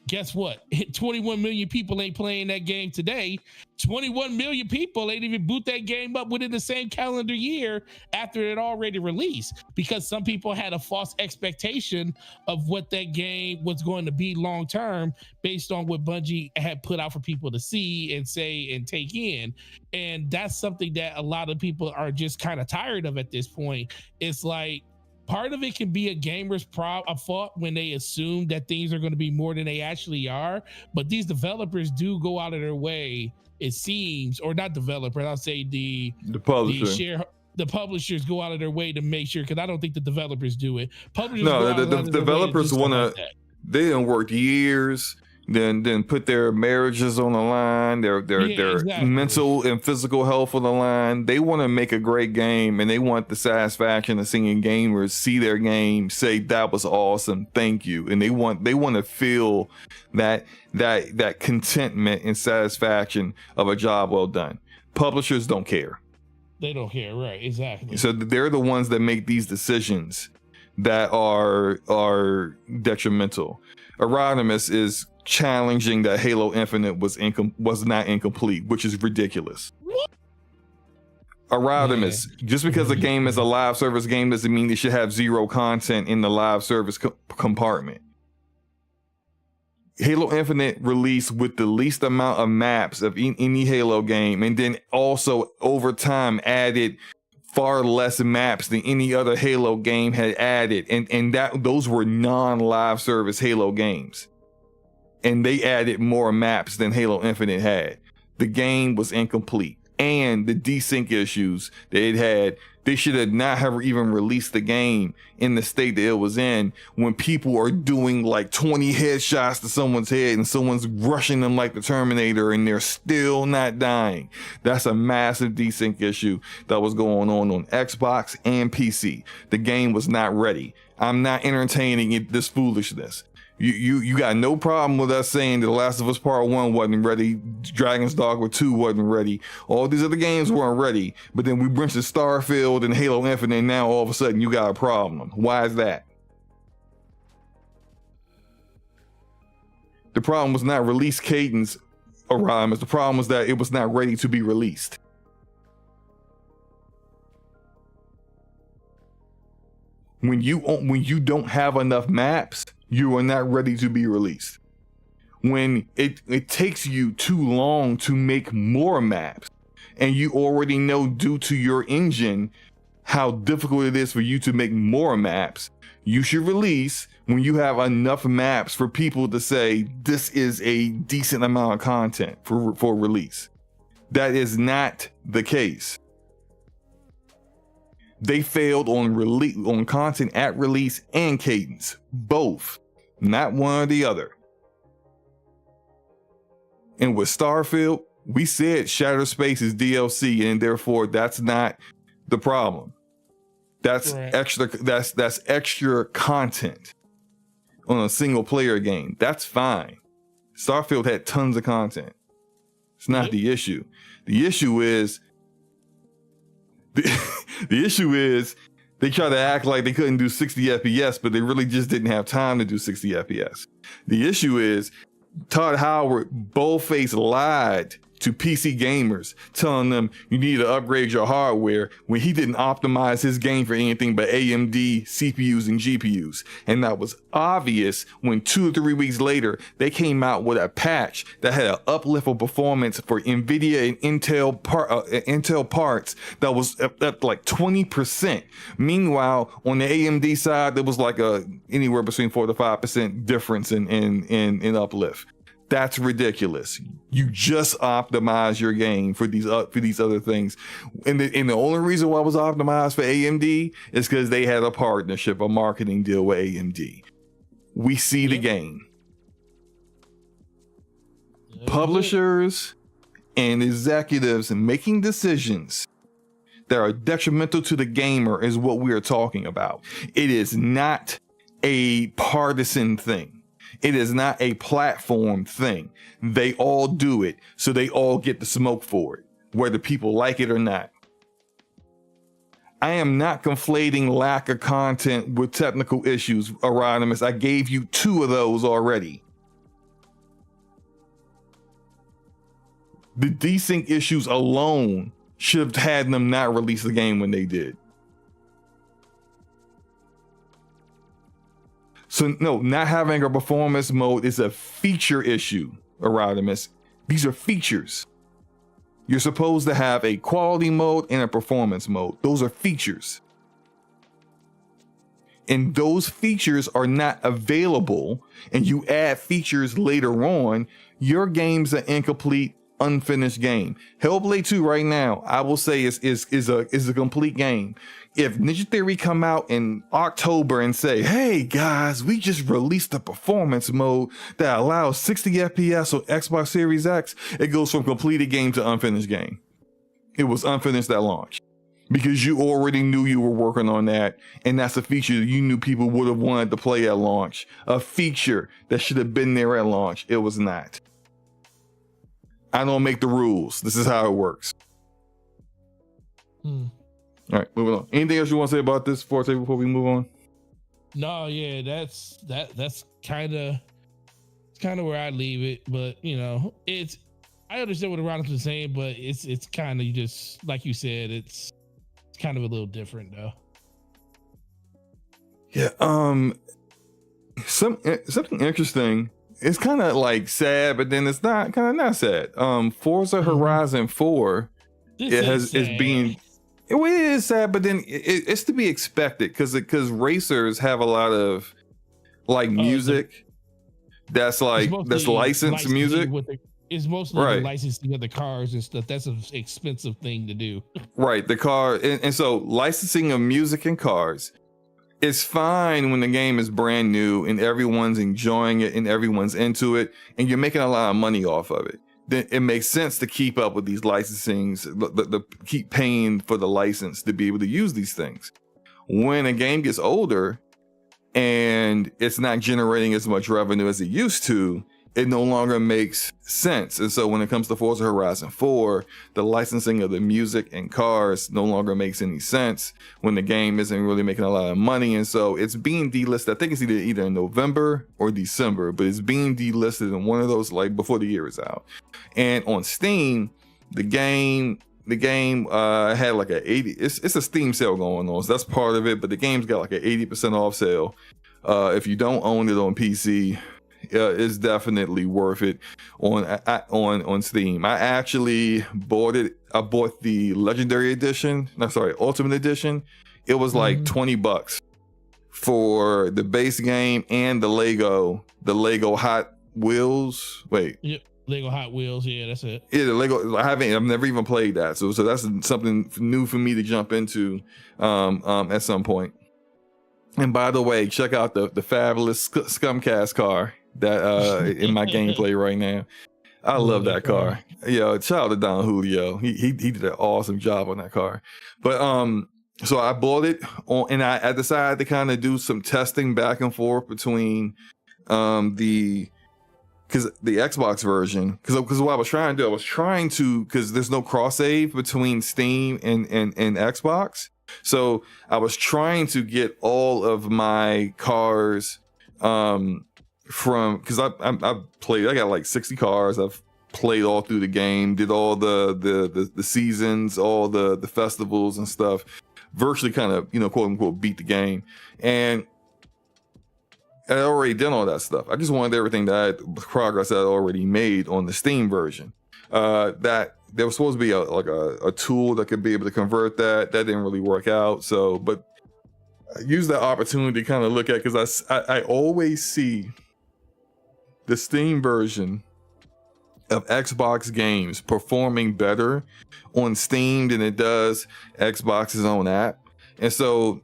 Guess what? 21 million people ain't playing that game today. 21 million people ain't even boot that game up within the same calendar year after it already released, because some people had a false expectation of what that game was going to be long term based on what Bungie had put out for people to see and say and take in. And that's something that a lot of people are just kind of tired of at this point. It's like, part of it can be a gamer's fault when they assume that things are going to be more than they actually are. But these developers do go out of their way, it seems, or not developers, I'll say the publisher. The publishers go out of their way to make sure, because I don't think the developers do it. Publishers the developers want to, they done worked years, then put their marriages on the line, their exactly. mental and physical health on the line. They want to make a great game, and they want the satisfaction of seeing gamers see their game, say that was awesome, thank you, and they want to feel that contentment and satisfaction of a job well done. Publishers don't care. They don't care, right? Exactly. So they're the ones that make these decisions that are detrimental. Erodimus is challenging that Halo Infinite was not incomplete, which is ridiculous. What? Erodimus, just because a game is a live service game doesn't mean it should have zero content in the live service compartment. Halo Infinite released with the least amount of maps of any Halo game, and then also over time added far less maps than any other Halo game had added, and that those were non-live service Halo games. And they added more maps than Halo Infinite had. The game was incomplete. And the desync issues that it had, they should have not have even released the game in the state that it was in, when people are doing like 20 headshots to someone's head and someone's rushing them like the Terminator and they're still not dying. That's a massive desync issue that was going on Xbox and PC. The game was not ready. I'm not entertaining this foolishness. You got no problem with us saying that The Last of Us Part 1 wasn't ready, Dragon's Dogma 2 wasn't ready, all these other games weren't ready, but then we bring to Starfield and Halo Infinite, and now all of a sudden you got a problem. Why is that? The problem was not release cadence, Aramis. The problem was that it was not ready to be released. When you don't have enough maps, you are not ready to be released. When it takes you too long to make more maps, and you already know due to your engine how difficult it is for you to make more maps, you should release when you have enough maps for people to say this is a decent amount of content for release. That is not the case. They failed on content at release and cadence, both, not one or the other. And with Starfield, we said Shattered Space is DLC, and therefore that's not the problem. That's right. That's extra content on a single player game. That's fine. Starfield had tons of content. It's not the issue. The issue is the issue is they try to act like they couldn't do 60 FPS, but they really just didn't have time to do 60 FPS. The issue is Todd Howard boldface lied to PC gamers, telling them you need to upgrade your hardware when he didn't optimize his game for anything but AMD CPUs and GPUs. And that was obvious when 2 or 3 weeks later, they came out with a patch that had an uplift of performance for NVIDIA and Intel parts that was up like 20%. Meanwhile, on the AMD side, there was like anywhere between 4 to 5% difference in uplift. That's ridiculous. You just optimize your game for these other things. And the only reason why it was optimized for AMD is because they had a partnership, a marketing deal with AMD. We see the game. Publishers and executives making decisions that are detrimental to the gamer is what we are talking about. It is not a partisan thing. It is not a platform thing. They all do it, so they all get the smoke for it, whether people like it or not. I am not conflating lack of content with technical issues, Erodimus. I gave you 2 of those already. The desync issues alone should have had them not release the game when they did. So no, not having a performance mode is a feature issue, Erodimus. These are features. You're supposed to have a quality mode and a performance mode. Those are features. And those features are not available, and you add features later on, your game's an incomplete, unfinished game. Hellblade 2 right now, I will say is a complete game. If Ninja Theory come out in October and say, hey guys, we just released a performance mode that allows 60 FPS on Xbox Series X, it goes from completed game to unfinished game. It was unfinished at launch because you already knew you were working on that, and that's a feature you knew people would have wanted to play at launch. A feature that should have been there at launch. It was not. I don't make the rules. This is how it works. All right, moving on. Anything else you want to say about this, Forte, before we move on? No, yeah, that's kind of where I leave it. But you know, I understand what Ronald was saying, but it's kind of, you just like you said, it's kind of a little different though. Yeah. Something interesting. It's kind of like sad, but then it's not not sad. Forza Horizon 4, it is sad, but then it's to be expected because racers have a lot of like music that's licensed music. It's mostly the licensing of the cars and stuff. That's an expensive thing to do. Right, the car, and so licensing of music and cars is fine when the game is brand new and everyone's enjoying it and everyone's into it and you're making a lot of money off of it. Then it makes sense to keep up with these licensings, the keep paying for the license to be able to use these things. When a game gets older and it's not generating as much revenue as it used to, it no longer makes sense. And so when it comes to Forza Horizon 4, the licensing of the music and cars no longer makes any sense when the game isn't really making a lot of money. And so it's being delisted. I think it's either in November or December, but it's being delisted in one of those, like, before the year is out. And on Steam, the game had like a 80, it's a Steam sale going on, so that's part of it, but the game's got like an 80% off sale. If you don't own it on PC, it's definitely worth it on Steam. I actually bought it. I bought the Legendary Edition. No, sorry, Ultimate Edition. It was like $20 for the base game and the Lego Hot Wheels. Wait. Yep. Lego Hot Wheels, yeah, that's it. Yeah, the Lego. I've never even played that, so that's something new for me to jump into at some point. And by the way, check out the fabulous Scumcast car that in my gameplay right now. I love that car. Yeah, shout out to Don Julio. He did an awesome job on that car. But so I bought it and I decided to kind of do some testing back and forth between the Xbox version, because what I was trying to do, because there's no cross save between Steam and Xbox. So I was trying to get all of my cars from, because I played, I got like 60 cars. I've played all through the game, did all the seasons, all the festivals and stuff, virtually kind of, quote unquote, beat the game. And I already done all that stuff. I just wanted everything progress that I already made on the Steam version. That there was supposed to be a tool that could be able to convert that. That didn't really work out. So, but I used that opportunity to kind of look at, because I always see the Steam version of Xbox games performing better on Steam than it does Xbox's own app. And so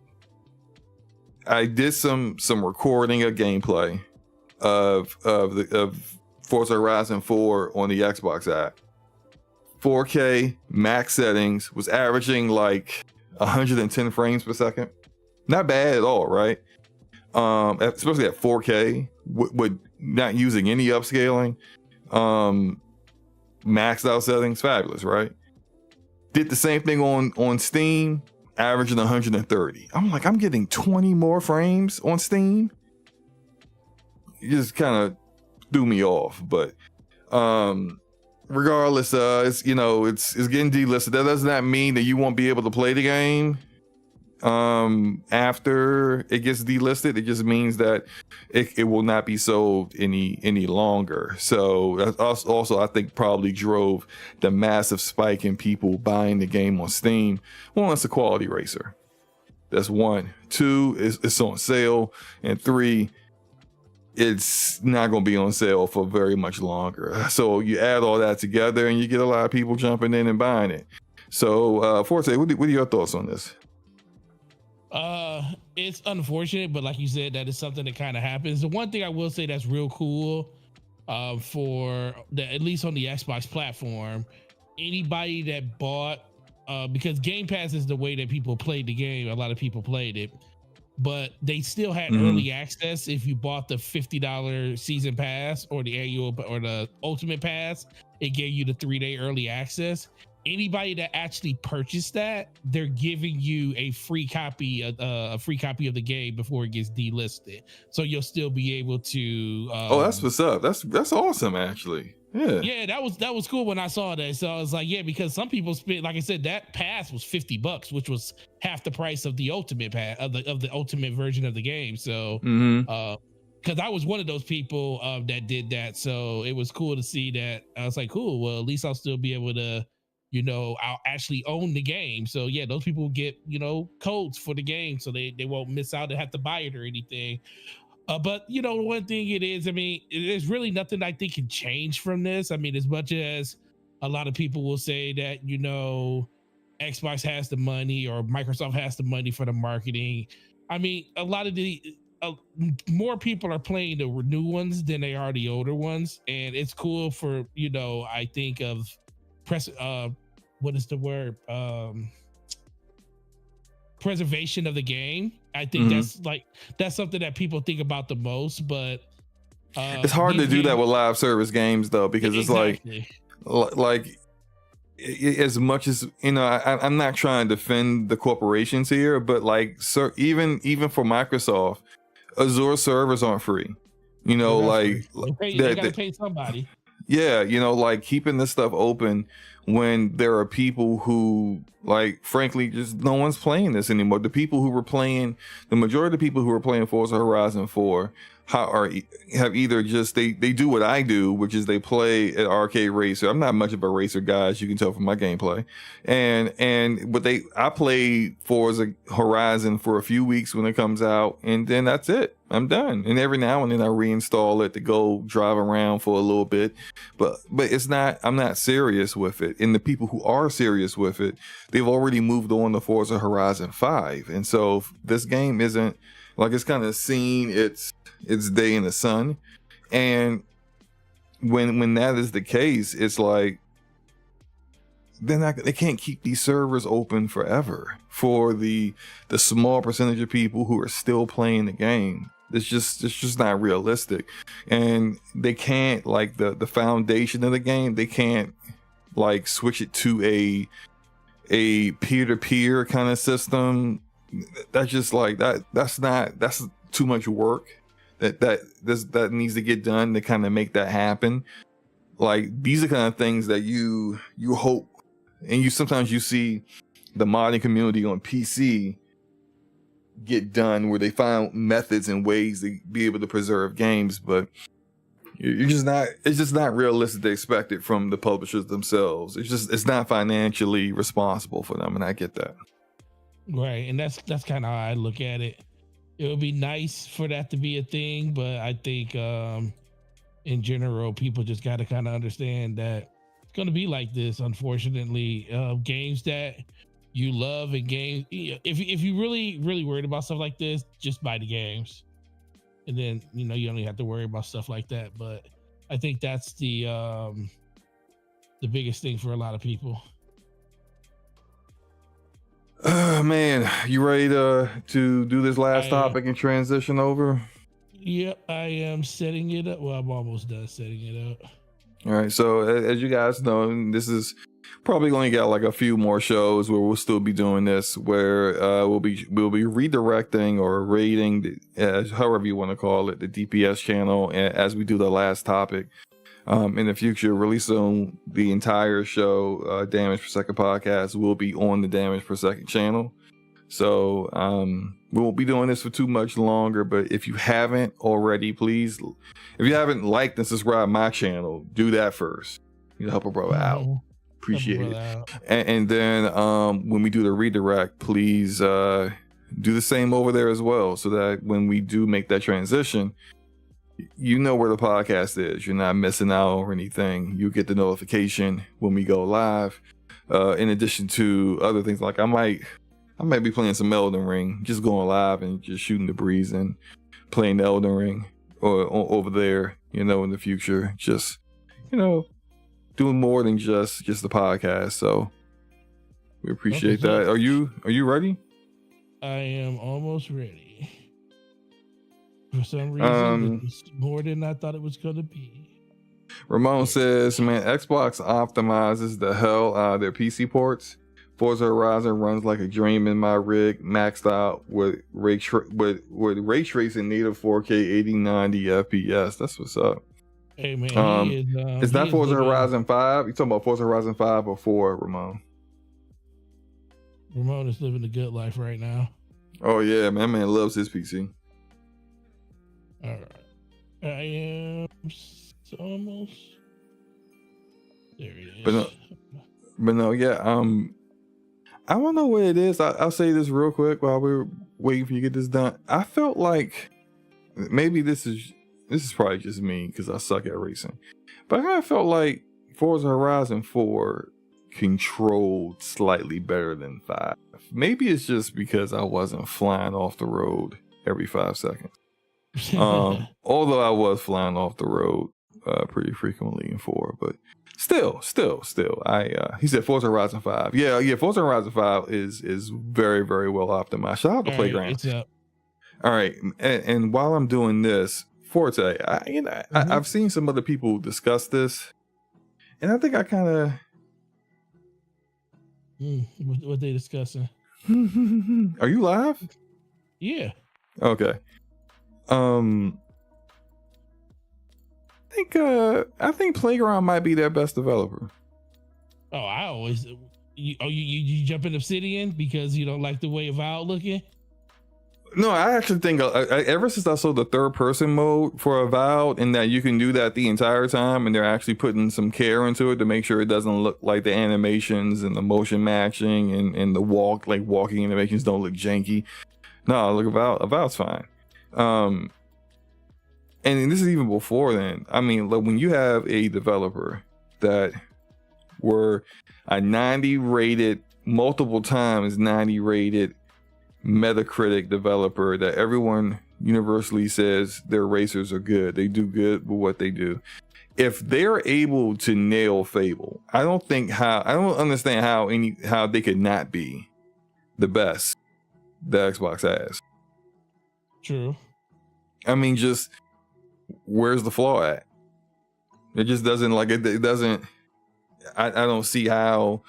I did some recording of gameplay of Forza Horizon 4 on the Xbox app. 4K max settings, was averaging like 110 frames per second. Not bad at all, right? Especially at 4K with not using any upscaling. Maxed out settings, fabulous, right? Did the same thing on Steam, averaging 130. I'm like, I'm getting 20 more frames on Steam. It just kind of threw me off, but regardless, it's getting delisted. That does not mean that you won't be able to play the game after it gets delisted. It just means that it will not be sold any longer. So that's also, I think, probably drove the massive spike in people buying the game on Steam. One, it's a quality racer. That's one. Two, it's on sale. And three, it's not going to be on sale for very much longer. So you add all that together and you get a lot of people jumping in and buying it. So Forte, what are your thoughts on this? It's unfortunate, but like you said, that is something that kind of happens. The one thing I will say that's real cool, for at least on the Xbox platform, anybody that bought, because Game Pass is the way that people played the game. A lot of people played it, but they still had early access. If you bought the $50 season pass or the annual or the ultimate pass, it gave you the 3-day early access. Anybody that actually purchased that, they're giving you a free copy of the game before it gets delisted. So you'll still be able to. That's what's up. That's awesome, actually. Yeah, that was cool when I saw that. So I was like, yeah, because some people spent, like I said, that pass was $50, which was half the price of the ultimate pass of the ultimate version of the game. So, because I was one of those people that did that, so it was cool to see that. I was like, cool. Well, at least I'll still be able to. I'll actually own the game. So yeah, those people get, codes for the game, so they won't miss out and have to buy it or anything. But one thing it is, there's really nothing I think can change from this. As much as a lot of people will say that, Xbox has the money or Microsoft has the money for the marketing. A lot of more people are playing the new ones than they are the older ones. And it's cool for, I think of what is the word? preservation of the game. I think that's something that people think about the most, but it's hard to do that with live service games though, because it's like as much as I'm not trying to defend the corporations here, but like even for Microsoft, Azure servers aren't free. You know, like they gotta pay somebody. Yeah, like keeping this stuff open when there are people who, like, frankly, just no one's playing this anymore. The majority of the people who are playing Forza Horizon 4 have either just they do what I do, which is they play an arcade racer. I'm not much of a racer guy, as you can tell from my gameplay, I play Forza Horizon for a few weeks when it comes out, and then that's it. I'm done. And every now and then I reinstall it to go drive around for a little bit, but I'm not serious with it. And the people who are serious with it, they've already moved on to Forza Horizon 5, and so this game isn't like, it's kind of seen its day in the sun. And when that is the case, it's like they can't keep these servers open forever for the small percentage of people who are still playing the game. It's just not realistic. And they can't, like, the foundation of the game, they can't like switch it to a peer-to-peer kind of system. That's just like that's too much work that needs to get done to kind of make that happen. Like, these are kind of things that you hope, and sometimes you see the modding community on PC get done, where they find methods and ways to be able to preserve games, but it's just not realistic to expect it from the publishers themselves. It's not financially responsible for them, and I get that. Right, and that's kind of how I look at it. It would be nice for that to be a thing, but I think in general, people just got to kind of understand that it's going to be like this, unfortunately. Games that you love, and games, if you really worried about stuff like this, just buy the games, and then you don't even have to worry about stuff like that. But I think that's the biggest thing for a lot of people. Man, you ready to do this last topic and transition over? Yep, I am setting it up. Well, I'm almost done setting it up. All right, so as you guys know, this is probably going to get like a few more shows where we'll still be doing this, where we'll be redirecting or rating, however you want to call it, the DPS channel as we do the last topic. In the future, releasing the entire show, Damage Per Second podcast will be on the Damage Per Second channel. So we won't be doing this for too much longer, but if you haven't already, please, if you haven't liked and subscribed my channel, do that first. Help a brother out. Appreciate it. And then when we do the redirect, please do the same over there as well, so that when we do make that transition, you know where the podcast is. You're not missing out or anything. You get the notification when we go live. In addition to other things, like I might be playing some Elden Ring, just going live and just shooting the breeze and playing Elden Ring or over there, in the future. Just, doing more than just the podcast. So we appreciate that. Are you ready? I am almost ready. For some reason, it's more than I thought it was going to be. Ramon says, man, Xbox optimizes the hell out of their PC ports. Forza Horizon runs like a dream in my rig, maxed out with ray tracing native 4K 8090 FPS. That's what's up. Hey man, is that Forza Horizon 5? You talking about Forza Horizon 5 or 4, Ramon? Ramon is living the good life right now. Oh yeah, man loves his PC. All right, I am almost there. He is. But no, yeah. I don't know what it is. I'll say this real quick while we're waiting for you to get this done. I felt like maybe this is probably just me because I suck at racing, but I kind of felt like Forza Horizon 4 controlled slightly better than 5. Maybe it's just because I wasn't flying off the road every 5 seconds. Although I was flying off the road pretty frequently in 4, but still. He said Forza Horizon 5. Yeah. Forza Horizon 5 is very, very well optimized. Shout out to Playground. It's up. All right, and while I'm doing this, Forte, I've seen some other people discuss this, and I think I kind of. What they discussing? Are you live? Yeah. Okay. I think Playground might be their best developer. Oh, I always you jump in Obsidian because you don't like the way Avowed looking. No, I actually think ever since I saw the third person mode for Avowed, and that you can do that the entire time, and they're actually putting some care into it to make sure it doesn't look like the animations and the motion matching and the walking animations don't look janky. No, look, Avowed's fine. And this is even before then. I mean, like, when you have a developer that were a 90 rated, multiple times 90 rated Metacritic developer that everyone universally says their racers are good. They do good with what they do. If they're able to nail Fable, I don't understand how they could not be the best that Xbox has. True. I mean, just where's the flaw at? It just doesn't it doesn't. I don't see how.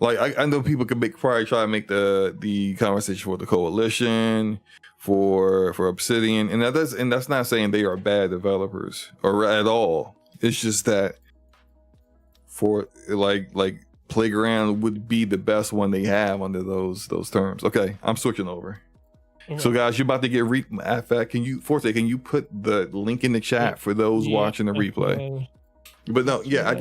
Like, I know people could probably try to make the conversation for the Coalition, for Obsidian, and that's not saying they are bad developers or at all. It's just that for like Playground would be the best one they have under those terms. Okay, I'm switching over. Okay. So guys, you're about to get in fact, can you put the link in the chat for those watching the replay? But no, yeah, I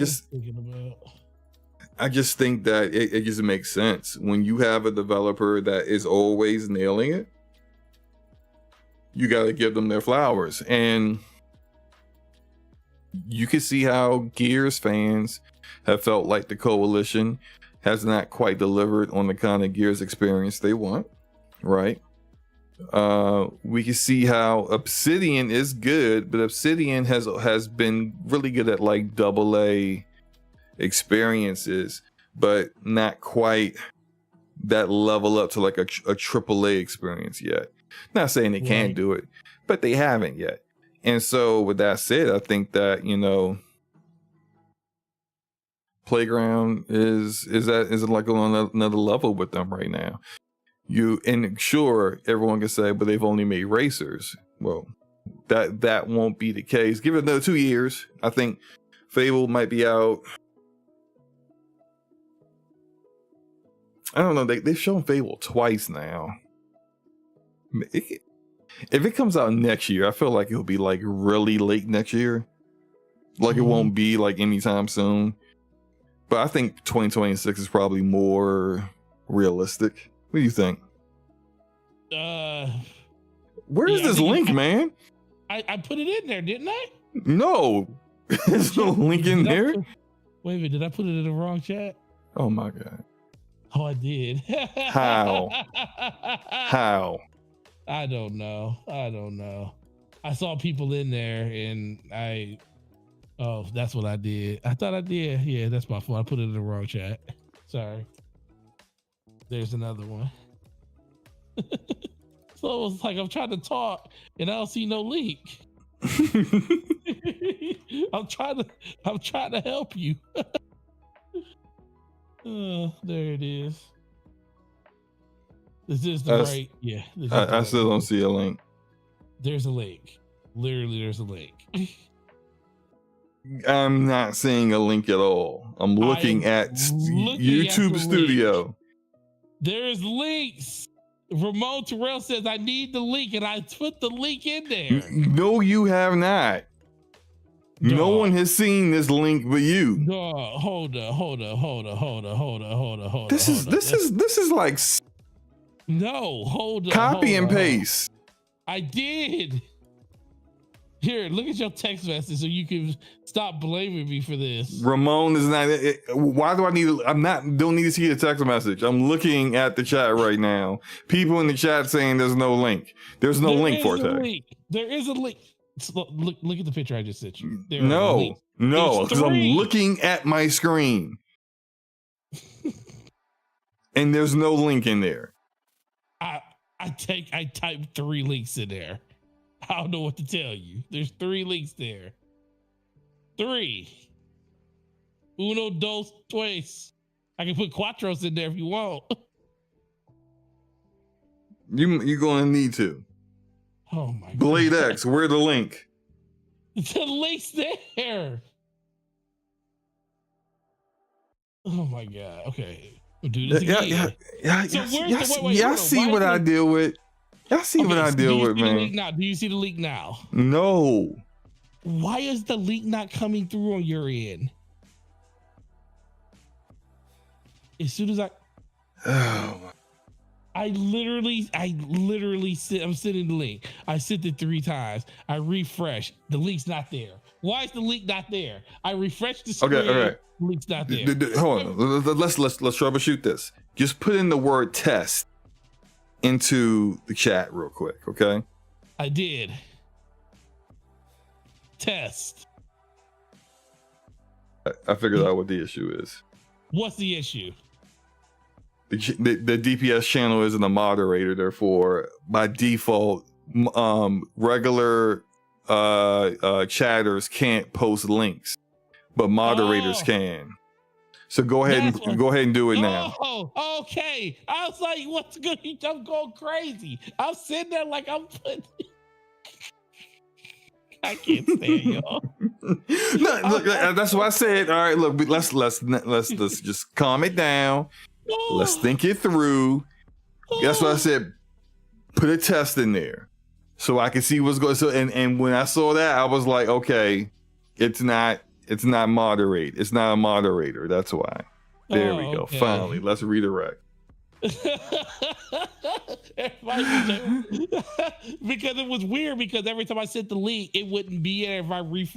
just think that it just makes sense when you have a developer that is always nailing it. You got to give them their flowers, and you can see how Gears fans have felt like the Coalition has not quite delivered on the kind of Gears experience they want, right? We can see how Obsidian is good, but Obsidian has been really good at like AA experiences, but not quite that level up to like a AAA experience yet. Not saying they can't do it, but they haven't yet. And so with that said, I think that, Playground is like on another level with them right now. And sure, everyone can say, but they've only made racers. Well, that won't be the case. Give it another 2 years. I think Fable might be out. I don't know. They've shown Fable twice now. If it comes out next year, I feel like it'll be like really late next year. Like, it won't be like anytime soon. But I think 2026 is probably more realistic. What do you think? Where's this link, man? I put it in there, didn't I? No. There's no link in there. Wait a minute, did I put it in the wrong chat? Oh my God. Oh, I did. How? I don't know. I saw people in there and that's what I did. I thought I did. Yeah, that's my fault. I put it in the wrong chat. Sorry. There's another one. So it was like I'm trying to talk and I don't see no link. I'm trying to help you. There it is. Is this the right? Yeah. I still don't see a link. There's a link. Literally, there's a link. I'm not seeing a link at all. I'm looking at YouTube Studio. Link. There's links. Ramon Terrell says, I need the link, and I put the link in there. No, you have not. No one has seen this link but you. Hold up. This is like hold up. Copy and paste. I did. Here, look at your text message so you can stop blaming me for this. Ramon is not. Why do I need? Don't need to see the text message. I'm looking at the chat right now. People in the chat saying there's no link. There's no link, Forte. There is a link. Look at the picture I just sent you. There are No, links. no, There's because I'm 3. looking at my screen. And there's no link in there. I typed 3 links in there. I don't know what to tell you. There's 3 links there. 3. Uno, dos, tres. I can put cuatros in there if you want. You're gonna need to. Oh my god. Blade X, where the link? The link's there. Oh my god. Okay. We'll do this again. Yeah. So Y'all see what I deal with. Y'all see what I deal with, man. Do you see the leak now? No. Why is the leak not coming through on your end? As soon as I'm sending the link. I sent it 3 times. I refresh. The link's not there. Why is the link not there? I refreshed the screen. Okay, all right. The link's not there. Hold on. Let's troubleshoot this. Just put in the word test into the chat real quick, okay? I did. Test. I figured out what the issue is. What's the issue? The DPS channel isn't a moderator, therefore, by default, regular chatters can't post links, but moderators can. So go ahead and do it now. Oh, okay. I was like, what's good? I'm going crazy. I'm sitting there like I'm putting. I can't stand y'all. No, look, that's what I said. All right, look, let's just calm it down. Let's think it through. That's what I said. Put a test in there so I can see what's going. So and when I saw that, I was like, okay, it's not moderate. It's not a moderator. That's why. There we go. Okay. Finally, let's redirect. Because it was weird because every time I sent the link, it wouldn't be there if I refresh